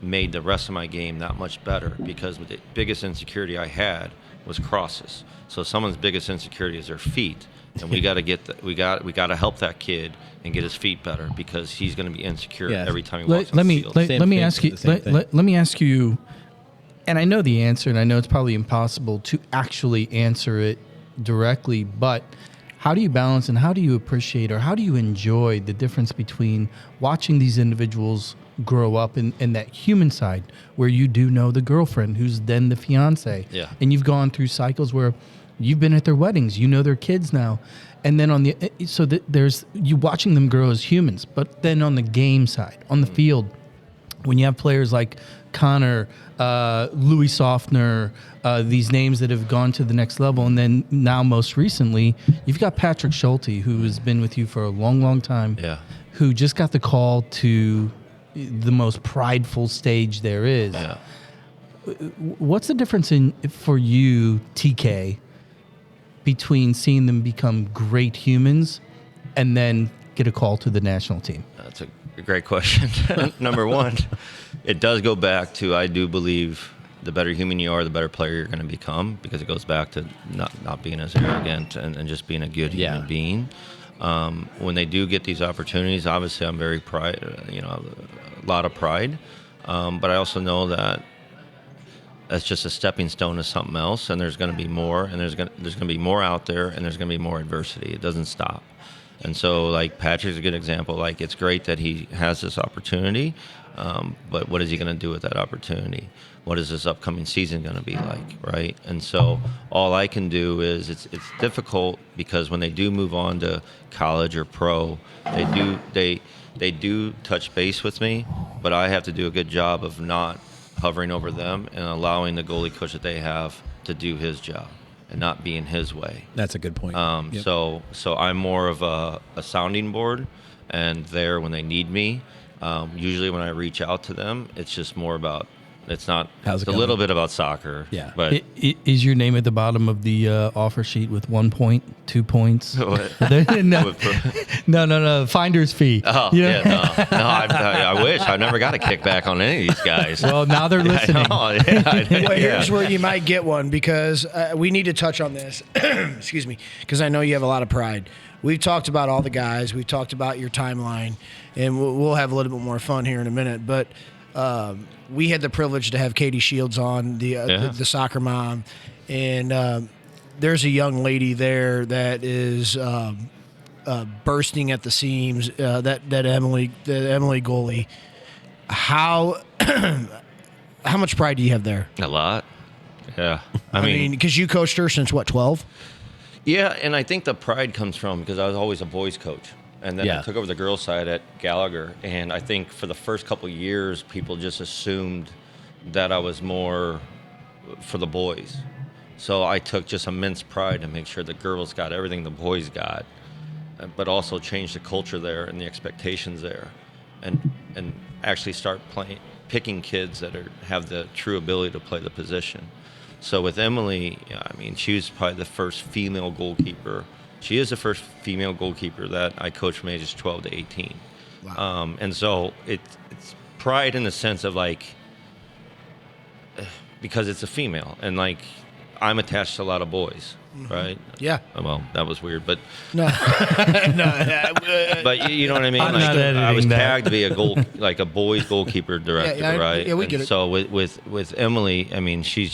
made the rest of my game that much better, because the biggest insecurity I had was crosses. So someone's biggest insecurity is their feet, and we got to we got to help that kid and get his feet better, because he's going to be insecure every time he walks on the field. Let me ask you. Let me ask you, and I know the answer, and I know it's probably impossible to actually answer it directly, but how do you balance and how do you appreciate or how do you enjoy the difference between watching these individuals grow up in that human side where you do know the girlfriend who's then the fiance, and you've gone through cycles where you've been at their weddings, you know their kids now, and then on the there's you watching them grow as humans, but then on the game side, on the field, when you have players like Connor, Louis Softner, these names that have gone to the next level, and then now most recently, you've got Patrick Schulte, who has been with you for a long, long time, who just got the call to the most prideful stage there is. Yeah. What's the difference for you, TK, between seeing them become great humans and then get a call to the national team? That's a great question. Number one, it does go back to, I do believe the better human you are, the better player you're going to become, because it goes back to not being as arrogant and just being a good human being. When they do get these opportunities, obviously I'm very a lot of pride. But I also know that that's just a stepping stone to something else, and there's going to be more, and there's going to be more out there, and there's going to be more adversity. It doesn't stop. And so, like, Patrick's a good example. Like, it's great that he has this opportunity, but what is he going to do with that opportunity? What is this upcoming season going to be like, right? And so all I can do is, it's difficult because when they do move on to college or pro, they do touch base with me, but I have to do a good job of not hovering over them and allowing the goalie coach that they have to do his job and not be in his way. That's a good point. So I'm more of a sounding board, and there when they need me. Usually when I reach out to them, it's just more about, it's a little bit about soccer. Yeah. But is your name at the bottom of the offer sheet with 1 point, 2 points? No. Finder's fee. Oh, yeah. No. I wish. I never got a kickback on any of these guys. Well, now they're listening. Well, here's where you might get one, because we need to touch on this. Excuse me, because I know you have a lot of pride. We've talked about all the guys. We've talked about your timeline, and we'll have a little bit more fun here in a minute. But we had the privilege to have Katie Shields on, the soccer mom, and there's a young lady there that is bursting at the seams. That Emily goalie. How much pride do you have there? A lot. Yeah. I mean, because you coached her since what, 12? Yeah, and I think the pride comes from, because I was always a boys coach. And then I took over the girls' side at Gallagher. And I think for the first couple of years, people just assumed that I was more for the boys. So I took just immense pride to make sure the girls got everything the boys got, but also change the culture there and the expectations there, and actually start picking kids that have the true ability to play the position. So with Emily, I mean, she was probably the first female goalkeeper. She is the first female goalkeeper that I coached from ages 12 to 18. Wow. And so it's pride in the sense of, like, because it's a female, and, like, I'm attached to a lot of boys, right? Yeah. Well, that was weird, but no. But you know what I mean? I'm like, not editing I was that. tagged to be a boys goalkeeper director, right? Yeah, we and get it. So with Emily, I mean, she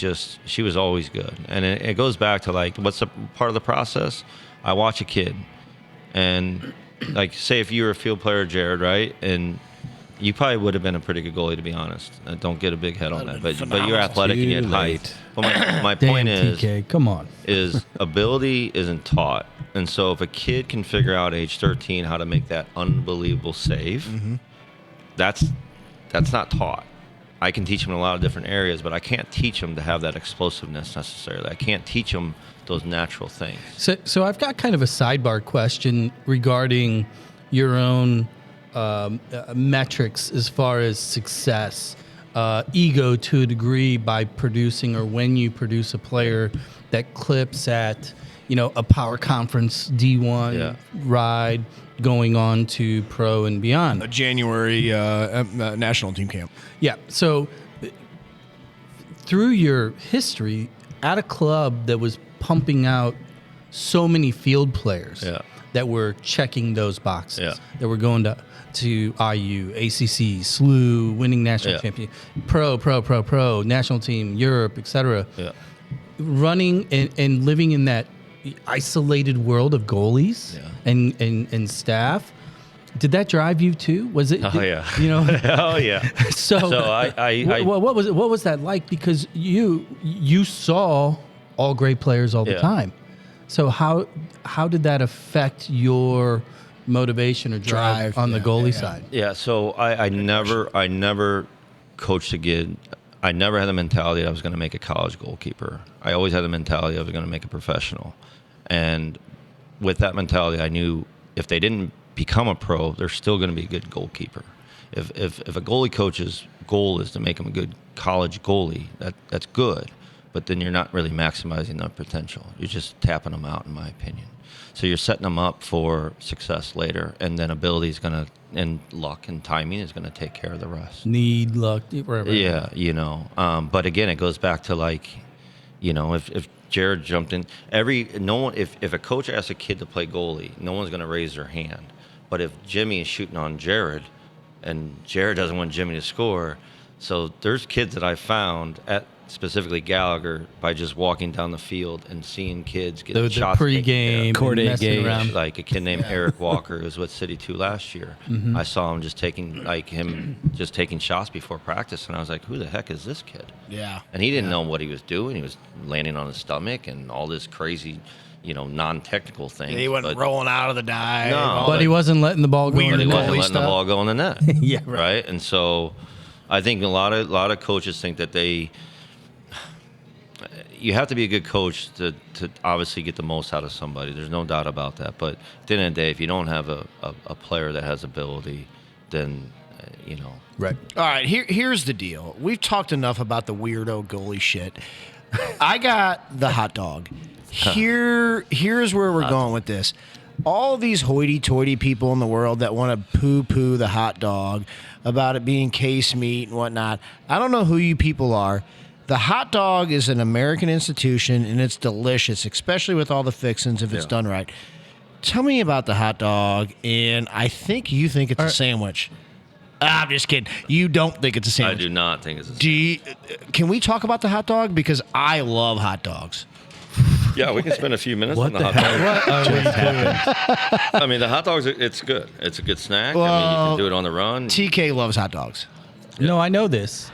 was always good, and it goes back to, like, what's the part of the process? I watch a kid, and, like, say if you were a field player, Jared, right, and You probably would have been a pretty good goalie, to be honest. Don't get a big head on that. But you're phenomenal. athletic and you had Too height. late. But my Damn, point TK, come on. is ability isn't taught. And so if a kid can figure out age 13 how to make that unbelievable save, that's not taught. I can teach them in a lot of different areas, but I can't teach them to have that explosiveness necessarily. I can't teach them those natural things. So I've got kind of a sidebar question regarding your own metrics as far as success, ego to a degree by producing or when you produce a player that clips at, a power conference D1 ride going on to pro and beyond. A January national team camp. Yeah. So through your history at a club that was pumping out so many field players that were checking those boxes, that were going to IU, ACC, SLU, winning national champion, pro, national team, Europe, etc. Yeah. Running and living in that isolated world of goalies and staff. Did that drive you too? Was it? Oh yeah. Oh yeah. So what was it? What was that like? Because you saw all great players all the time. So how did that affect your motivation or drive on the goalie side? Yeah. So I never coached a kid. I never had the mentality that I was going to make a college goalkeeper. I always had the mentality I was going to make a professional. And with that mentality, I knew if they didn't become a pro, they're still going to be a good goalkeeper. If a goalie coach's goal is to make him a good college goalie, that's good. But then you're not really maximizing their potential. You're just tapping them out, in my opinion. So you're setting them up for success later, and then ability is going to, and luck and timing is going to take care of the rest. Need, luck, wherever. Yeah, But again, it goes back to if Jared jumped in, if a coach asks a kid to play goalie, no one's going to raise their hand. But if Jimmy is shooting on Jared, and Jared doesn't want Jimmy to score, so there's kids that I found at specifically Gallagher by just walking down the field and seeing kids get the shots pregame, Court and eight messing gauge. around. like a kid named Eric Walker who was with City 2 last year. I saw him just taking shots before practice, and I was like, who the heck is this kid? Yeah. And he didn't know what he was doing. He was landing on his stomach and all this crazy, non-technical thing. He wasn't rolling out of the dive. No. But he wasn't letting the ball go in Weird the He net. wasn't goalie letting the stuff. ball go in the net. Yeah, right. Right? And so I think a lot of coaches think that you have to be a good coach to obviously get the most out of somebody. There's no doubt about that. But at the end of the day, if you don't have a player that has ability, then, Right. All right, here's the deal. We've talked enough about the weirdo goalie shit. I got the hot dog. Here's where we're going with this. All these hoity-toity people in the world that want to poo-poo the hot dog about it being case meat and whatnot. I don't know who you people are. The hot dog is an American institution, and it's delicious, especially with all the fixings if it's done right. Tell me about the hot dog, and I think you think it's a sandwich. I'm just kidding. You don't think it's a I sandwich. do not think it's a sandwich. Can we talk about the hot dog? Because I love hot dogs. Yeah, we can spend a few minutes on the hot dog. I mean, the hot dogs, it's good. It's a good snack. I mean, you can do it on the run. TK loves hot dogs. No, I know this.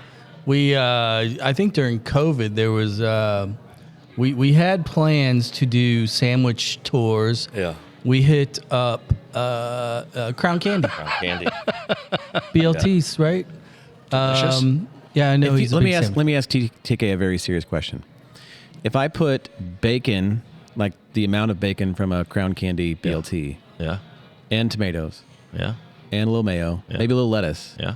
We, I think during COVID, there was, we had plans to do sandwich tours. Yeah. We hit up Crown Candy, Candy. BLTs, right? Delicious. Yeah, I know. Let me ask TK a very serious question. If I put bacon, like the amount of bacon from a Crown Candy BLT, Yeah. and tomatoes, Yeah. and a little mayo, Yeah. maybe a little lettuce, Yeah.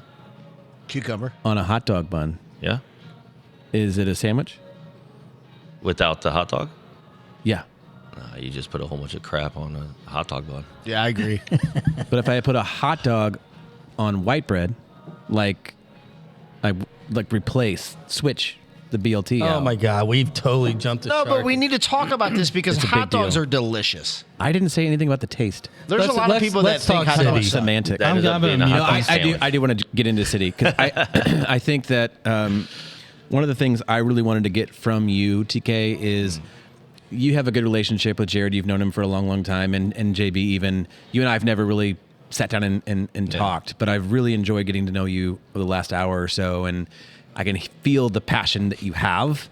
Cucumber. on a hot dog bun, Yeah. is it a sandwich? Without the hot dog? Yeah. You just put a whole bunch of crap on a hot dog bun. Yeah, I agree. But if I put a hot dog on white bread, switch the BLT out. Oh my God, we've totally jumped the No, shark. but we need to talk about this because It's a hot big dogs deal. are delicious. I didn't say anything about the taste. There's a lot of people that let's think talk hot city. dogs suck. Semantic. That I'm ends up gonna- being a you hot know, dog I sandwich. do want to get into city because I think that one of the things I really wanted to get from you, TK, is you have a good relationship with Jared. You've known him for a long, long time, and JB even. You and I have never really sat down and talked, but I've really enjoyed getting to know you over the last hour or so, and I can feel the passion that you have.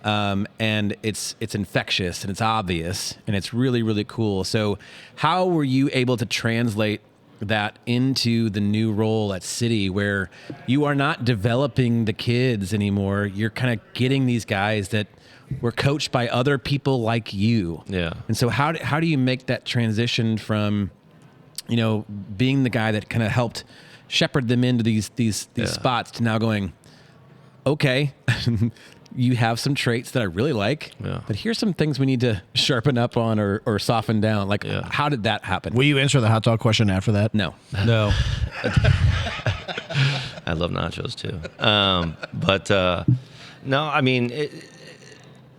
And it's infectious and it's obvious and it's really, really cool. So how were you able to translate that into the new role at City, where you are not developing the kids anymore? You're kind of getting these guys that were coached by other people like you. Yeah. And so how do you make that transition from, being the guy that kind of helped shepherd them into these spots to now going, okay, you have some traits that I really like, but here's some things we need to sharpen up on or soften down. Like, how did that happen? Will you answer the hot dog question after that? No. No. I love nachos too. No, I mean,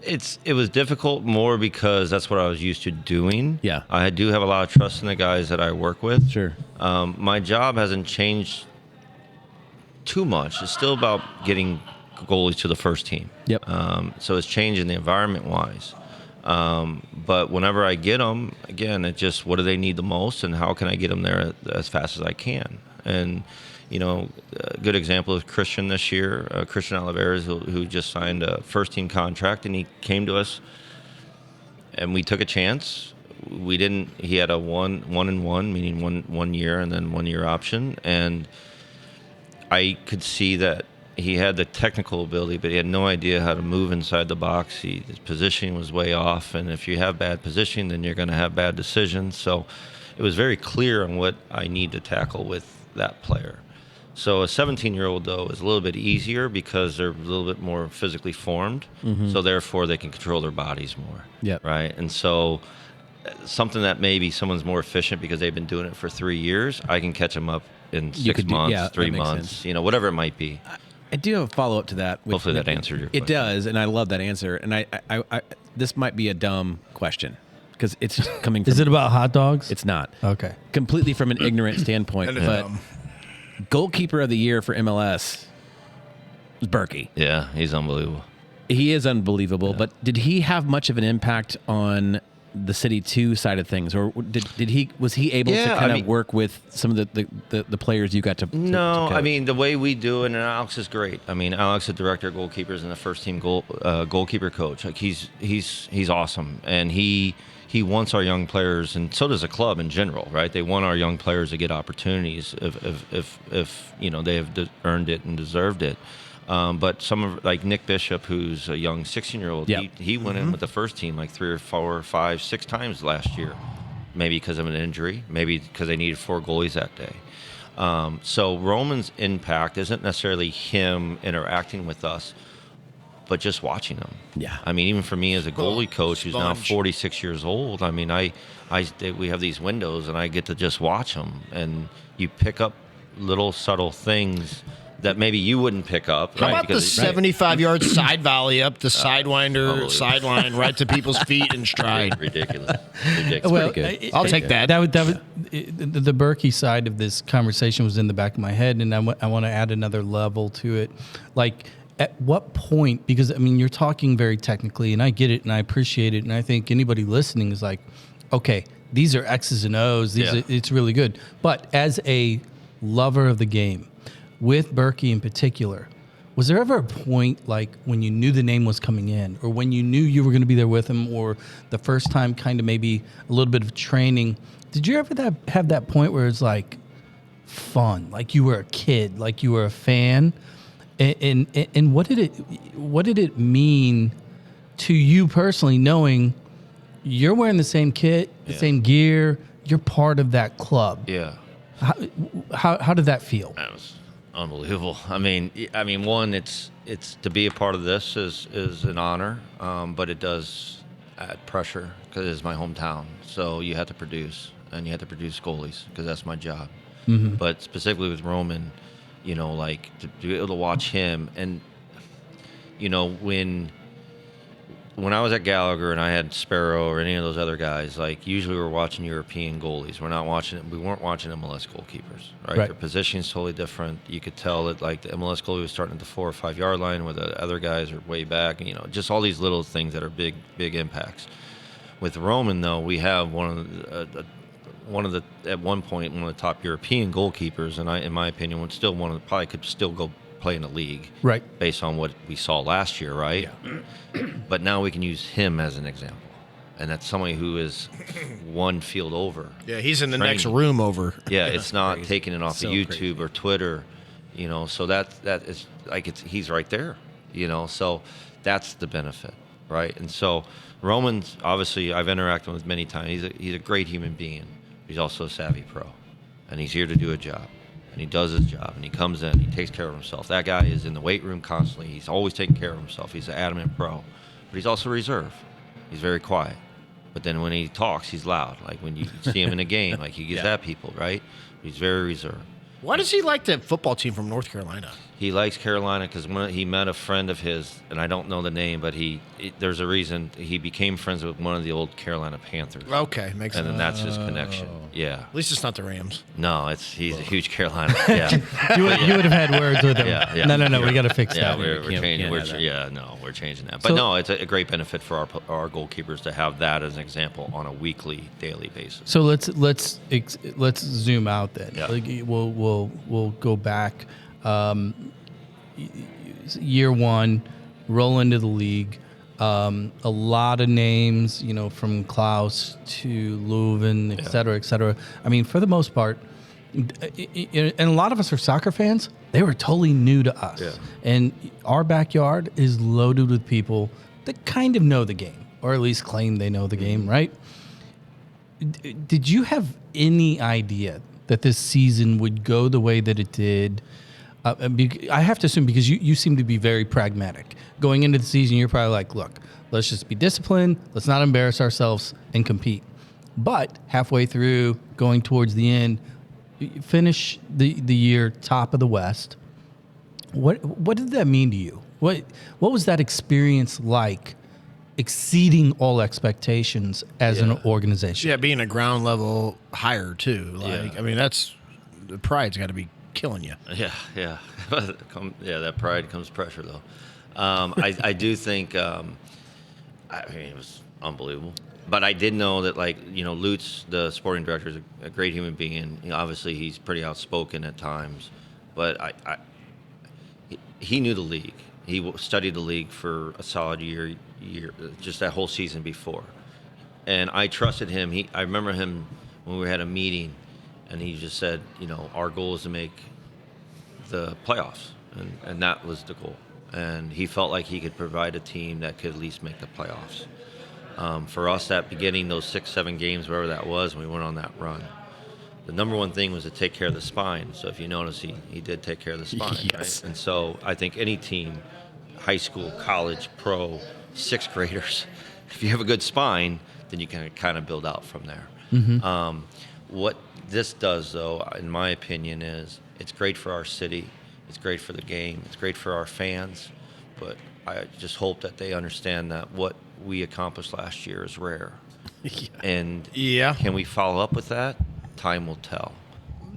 it was difficult more because that's what I was used to doing. Yeah. I do have a lot of trust in the guys that I work with. Sure. My job hasn't changed too much. It's still about getting goalies to the first team. Yep. So it's changing the environment wise. But whenever I get them, again, it's just what do they need the most and how can I get them there as fast as I can? And, a good example is Christian this year, Christian Oliveras, who just signed a first team contract, and he came to us and we took a chance. He had a one and one, meaning one year and then 1 year option. And I could see that he had the technical ability, but he had no idea how to move inside the box. His positioning was way off, and if you have bad positioning, then you're going to have bad decisions. So it was very clear on what I need to tackle with that player. So a 17-year-old, though, is a little bit easier because they're a little bit more physically formed, so therefore they can control their bodies more. Yep. Right? And so something that maybe someone's more efficient because they've been doing it for 3 years, I can catch them up in 6 months, 3 months, whatever it might be. I do have a follow up to that. Hopefully that answered your question. It does, and I love that answer. And I this might be a dumb question because it's coming from... Is it about hot dogs? It's not. Okay. Completely from an ignorant standpoint, but goalkeeper of the year for MLS was Berkey. Yeah, he's unbelievable. He is unbelievable, but did he have much of an impact on the City 2 side of things, or was he able to kind of work with some of the players you got to No, to I mean, the way we do it, and Alex is great. I mean, Alex, the director of goalkeepers and the first team goalkeeper coach, like he's awesome, and he wants our young players, and so does the club in general, right? They want our young players to get opportunities if they have earned it and deserved it. But some of, like Nick Bishop, who's a young 16-year-old, he went in with the first team like 3 or 4 or 5, 6 times last year, maybe because of an injury, maybe because they needed 4 goalies that day. So Roman's impact isn't necessarily him interacting with us, but just watching him. Yeah. I mean, even for me as a goalie coach who's now 46 years old, I mean, we have these windows and I get to just watch them, and you pick up little subtle things that maybe you wouldn't pick up. How about the 75-yard side volley up the sidewinder sideline right to people's feet in stride? Ridiculous. Well, Pretty good. I'll take that. The Berkey side of this conversation was in the back of my head, and I want to add another level to it. Like, at what point, because, I mean, you're talking very technically, and I get it, and I appreciate it, and I think anybody listening is like, okay, these are X's and O's. It's really good. But as a lover of the game, with Berkey in particular, was there ever a point like when you knew the name was coming in, or when you knew you were going to be there with him, or the first time kind of maybe a little bit of training, did you ever have that point where it's like fun, like you were a kid, like you were a fan? And what did it mean to you personally, knowing you're wearing the same kit, the same gear, you're part of that club? Yeah. How did that feel? That was unbelievable. I mean, one, it's to be a part of this is an honor, but it does add pressure because it is my hometown. So you have to produce, and you have to produce goalies because that's my job. Mm-hmm. But specifically with Roman, like to be able to watch him, and when I was at Gallagher and I had Sparrow or any of those other guys, like usually we're watching European goalies. We weren't watching MLS goalkeepers, right? Their positioning's totally different. You could tell that like the MLS goalie was starting at the 4 or 5 yard line, where the other guys are way back. Just all these little things that are big impacts. With Roman, though, we have one of at one point one of the top European goalkeepers, and in my opinion, probably could still go play in the league, Right. Based on what we saw last year, right? Yeah. But now we can use him as an example, and that's somebody who is one field over. Yeah, he's in the training. next room over. Yeah, it's not taking it off So of YouTube crazy. or Twitter, So that is like he's right there, So that's the benefit, right? And so Roman's obviously I've interacted with many times. He's a great human being. He's also a savvy pro, and he's here to do a job, and he does his job, and he comes in, he takes care of himself. That guy is in the weight room constantly. He's always taking care of himself. He's an adamant pro, but he's also reserved. He's very quiet. But then when he talks, he's loud. Like when you see him in a game, like he gets at people, right? He's very reserved. Why does he like that football team from North Carolina? He likes Carolina because he met a friend of his, and I don't know the name, but there's a reason he became friends with one of the old Carolina Panthers. Okay, makes sense. And then that's his connection. Yeah. At least it's not the Rams. No, he's a huge Carolina. Yeah. You would have had words with him. Yeah. No. We got to fix Yeah, that. we're changing. We're changing that. But no, it's a great benefit for our goalkeepers to have that as an example on a weekly, daily basis. So let's zoom out then. Yeah. Like we'll go back. Year one, roll into the league. A lot of names, from Klaus to Leuven, et cetera. I mean, for the most part, and a lot of us are soccer fans. They were totally new to us. Yeah. And our backyard is loaded with people that kind of know the game, or at least claim they know the game, right? Did you have any idea that this season would go the way that it did? I have to assume because you seem to be very pragmatic. Going into the season, you're probably like, look, let's just be disciplined. Let's not embarrass ourselves and compete. But halfway through, going towards the end, you finish the year top of the West. What did that mean to you? What was that experience like, exceeding all expectations as an organization? Yeah, being a ground level higher too. I mean, that's the pride's got to be killing you. Yeah. That pride comes pressure, though. I do think, it was unbelievable. But I did know that, Lutz, the sporting director, is a great human being. Obviously, he's pretty outspoken at times. But he knew the league. He studied the league for a solid year, just that whole season before. And I trusted him. I remember him when we had a meeting, and he just said, our goal is to make the playoffs, and that was the goal. And he felt like he could provide a team that could at least make the playoffs. For us, that beginning, those 6-7 games, wherever that was, when we went on that run, the number one thing was to take care of the spine. So if you notice, he did take care of the spine. Yes. Right? And so I think any team, high school, college, pro, sixth graders, if you have a good spine, then you can kind of build out from there. Mm-hmm. What this does, though, in my opinion, is it's great for our city. It's great for the game. It's great for our fans. But I just hope that they understand that what we accomplished last year is rare. And can we follow up with that? Time will tell.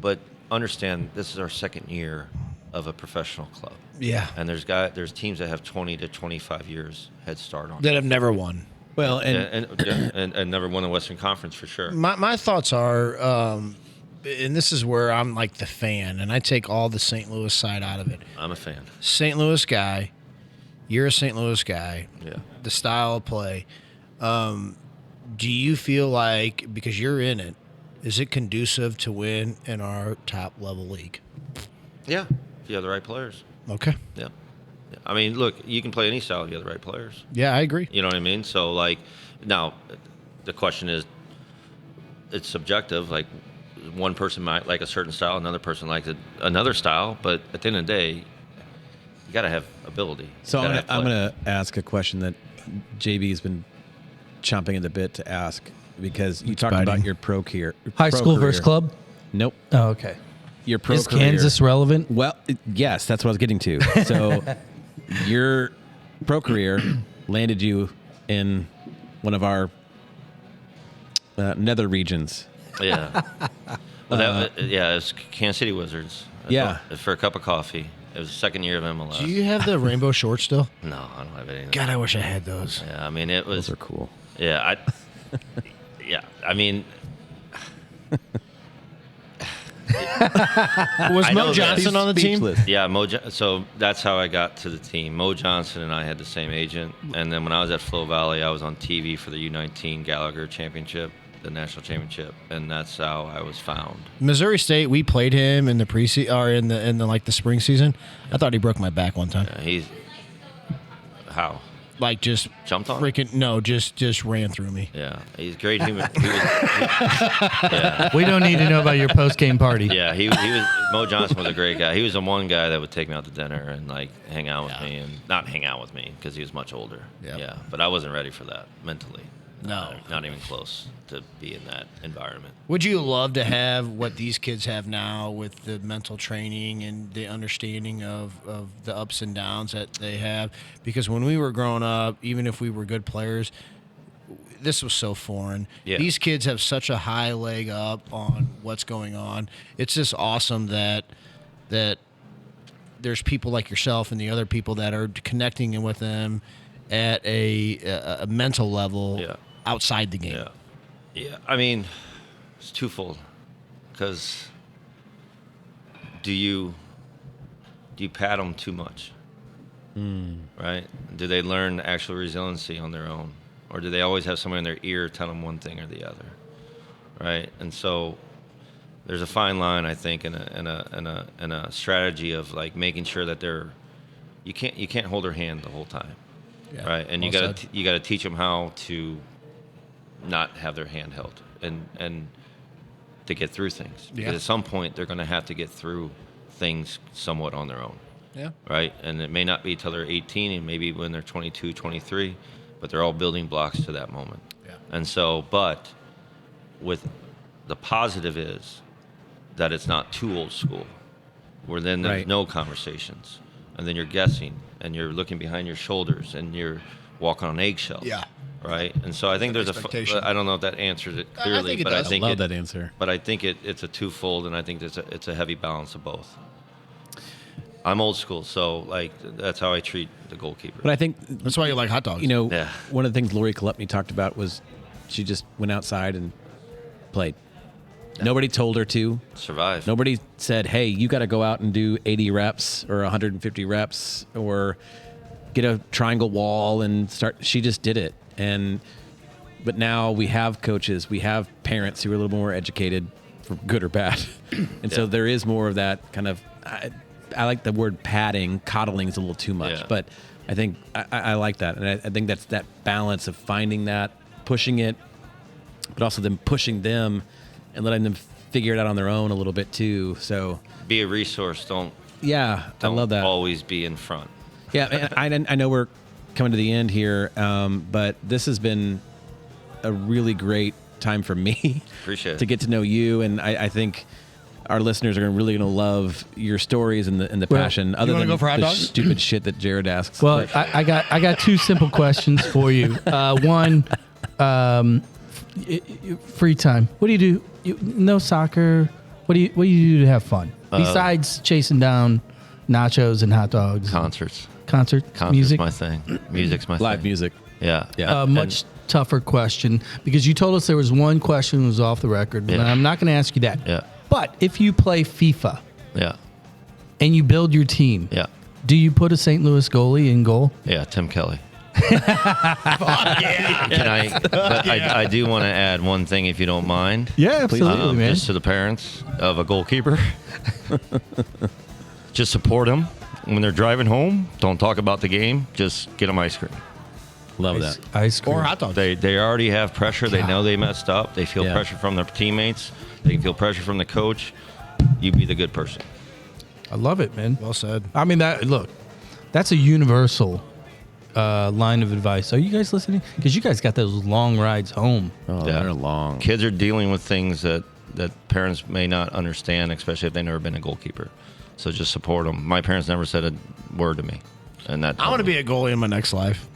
But understand, this is our second year of a professional club. Yeah. And there's teams that have 20 to 25 years head start on That have never won. Well, and never won the Western Conference for sure. My thoughts are, and this is where I'm like the fan, and I take all the St. Louis side out of it. I'm a fan. St. Louis guy, you're a St. Louis guy. Yeah. The style of play. Do you feel like, because you're in it, is it conducive to win in our top level league? Yeah, if you have the right players. Okay. Yeah. I mean, look, you can play any style if you have the right players. Yeah, I agree. You know what I mean? So, now the question is, it's subjective. Like, one person might like a certain style, another person likes another style, but at the end of the day, you got to have ability. So You I'm gotta have going play. to ask a question that JB's been chomping at the bit to ask, because you talked about your pro career. High school versus club? Nope. Oh, okay. Your pro Is career. Kansas relevant? Well, yes, that's what I was getting to. So your pro career landed you in one of our nether regions. Yeah. Well, it was Kansas City Wizards. Yeah. For a cup of coffee. It was the second year of MLS. Do you have the rainbow shorts still? No, I don't have anything. God, I wish I had those. Yeah, I mean, it was. Those are cool. Yeah, I mean, Was I know Mo that. Johnson on the team? Speechless. Yeah, so that's how I got to the team. Mo Johnson and I had the same agent, and then when I was at Flow Valley, I was on TV for the U19 Gallagher Championship, the national championship, and that's how I was found. Missouri State, we played him in the preseason or in the like the spring season. I thought he broke my back one time. He's how? Like just Jumped on? freaking no, just ran through me. Yeah, he's great human. Yeah, We don't need to know about your post game party. yeah. He was Mo Johnson was a great guy. He was the one guy that would take me out to dinner and like hang out with me, and not hang out with me because he was much older. Yeah. Yeah, but I wasn't ready for that mentally. No. Not even close to be in that environment. Would you love to have what these kids have now with the mental training and the understanding of the ups and downs that they have? Because when we were growing up, even if we were good players, this was so foreign. Yeah. These kids have such a high leg up on what's going on. It's just awesome that there's people like yourself and the other people that are connecting with them at a mental level Yeah. outside the game. Yeah. Yeah. I mean, it's twofold. Because do you pat them too much? Right? Do they learn actual resiliency on their own? Or do they always have someone in their ear tell them one thing or the other? Right? And so there's a fine line, I think, in a strategy of like making sure that you can't hold their hand the whole time. Yeah, Right? And well said. you got to teach them how to not have their hand held and to get through things. Yeah. Because at some point they're going to have to get through things somewhat on their own. Yeah. Right? And it may not be till they're 18 and maybe when they're 22, 23, but they're all building blocks to that moment. Yeah. And so, but with the positive is that it's not too old school, where then there's Right. no conversations. And then you're guessing and you're looking behind your shoulders and you're walking on eggshells. Yeah. Right. And so I think there's expectation. I don't know if that answers it clearly, think it but does. I think Love that answer. But I think it's a twofold, and I think it's a heavy balance of both. I'm old school, so like that's how I treat the goalkeeper. But I think That's why you like hot dogs. you know, Yeah. one of the things Lori Kolupny talked about was she just went outside and played. Nobody told her to. Survive. Nobody said, "Hey, you got to go out and do 80 reps or 150 reps or get a triangle wall and start." She just did it. But now we have coaches, we have parents who are a little more educated, for good or bad, and so Yeah. there is more of that kind of. I like the word padding. Coddling is a little too much, Yeah. but I think I like that, and I think that's that balance of finding that, pushing it, but also then pushing them and letting them figure it out on their own a little bit too. So Be a resource. Don't I love that. always be in front. Yeah, and I know we're coming to the end here, but this has been a really great time for me Appreciate it. to get to know you, and I think our listeners are really going to love your stories and the Well, passion. Other wanna than go for hot the dogs? stupid shit that Jared asks. Well, But I got two simple questions for you. One, free time. What do you do? No soccer. What do you do to have fun besides chasing down nachos and hot dogs? Concerts. Concerts, music. my thing. Music's my live thing. music. Yeah. Yeah. A much tougher question because you told us there was one question that was off the record, but Yeah. I'm not going to ask you that. Yeah. But if you play FIFA Yeah. and you build your team, Yeah. do you put a St. Louis goalie in goal? Yeah. Tim Kelly. Can I? But I do want to add one thing, if you don't mind. Yeah, absolutely, man. Just to the parents of a goalkeeper. Just support them when they're driving home. Don't talk about the game. Just get them ice cream. Love that. Ice cream. or hot dogs. They already have pressure. They know they messed up. They feel Yeah. pressure from their teammates. They feel pressure from the coach. You be the good person. I love it, man. Well said. I mean, that's a universal line of advice. Are you guys listening? Because you guys got those long rides home. Oh, Yeah. they're long. Kids are dealing with things that parents may not understand, especially if they've never been a goalkeeper. So just support them. My parents never said a word to me, and that I want to be a goalie in my next life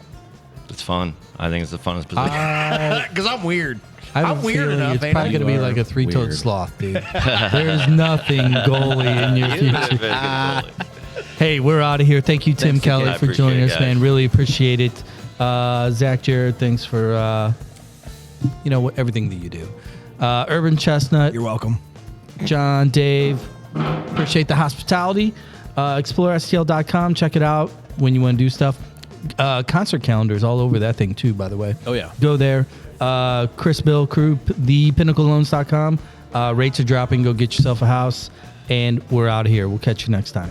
It's fun. I think it's the funnest position. because I'm weird. I have I'm a weird feeling enough. It's ain't probably I? going to be You like are a three-toed weird. sloth, dude. There's nothing goalie in your You're a future. very good goalie. Hey, we're out of here. Thank you, Tim Thanks Kelly, again. I for joining appreciate us, it, guys. man. Really appreciate it. Zach, Jared, thanks for everything that you do. Urban Chestnut, You're welcome. John, Dave, appreciate the hospitality. ExploreSTL.com. Check it out when you want to do stuff. Concert calendars all over that thing too, by the way. Oh, yeah. Go there. Chris Bill Crew, thepinnacleloans.com. Rates are dropping. Go get yourself a house. And we're out of here. We'll catch you next time.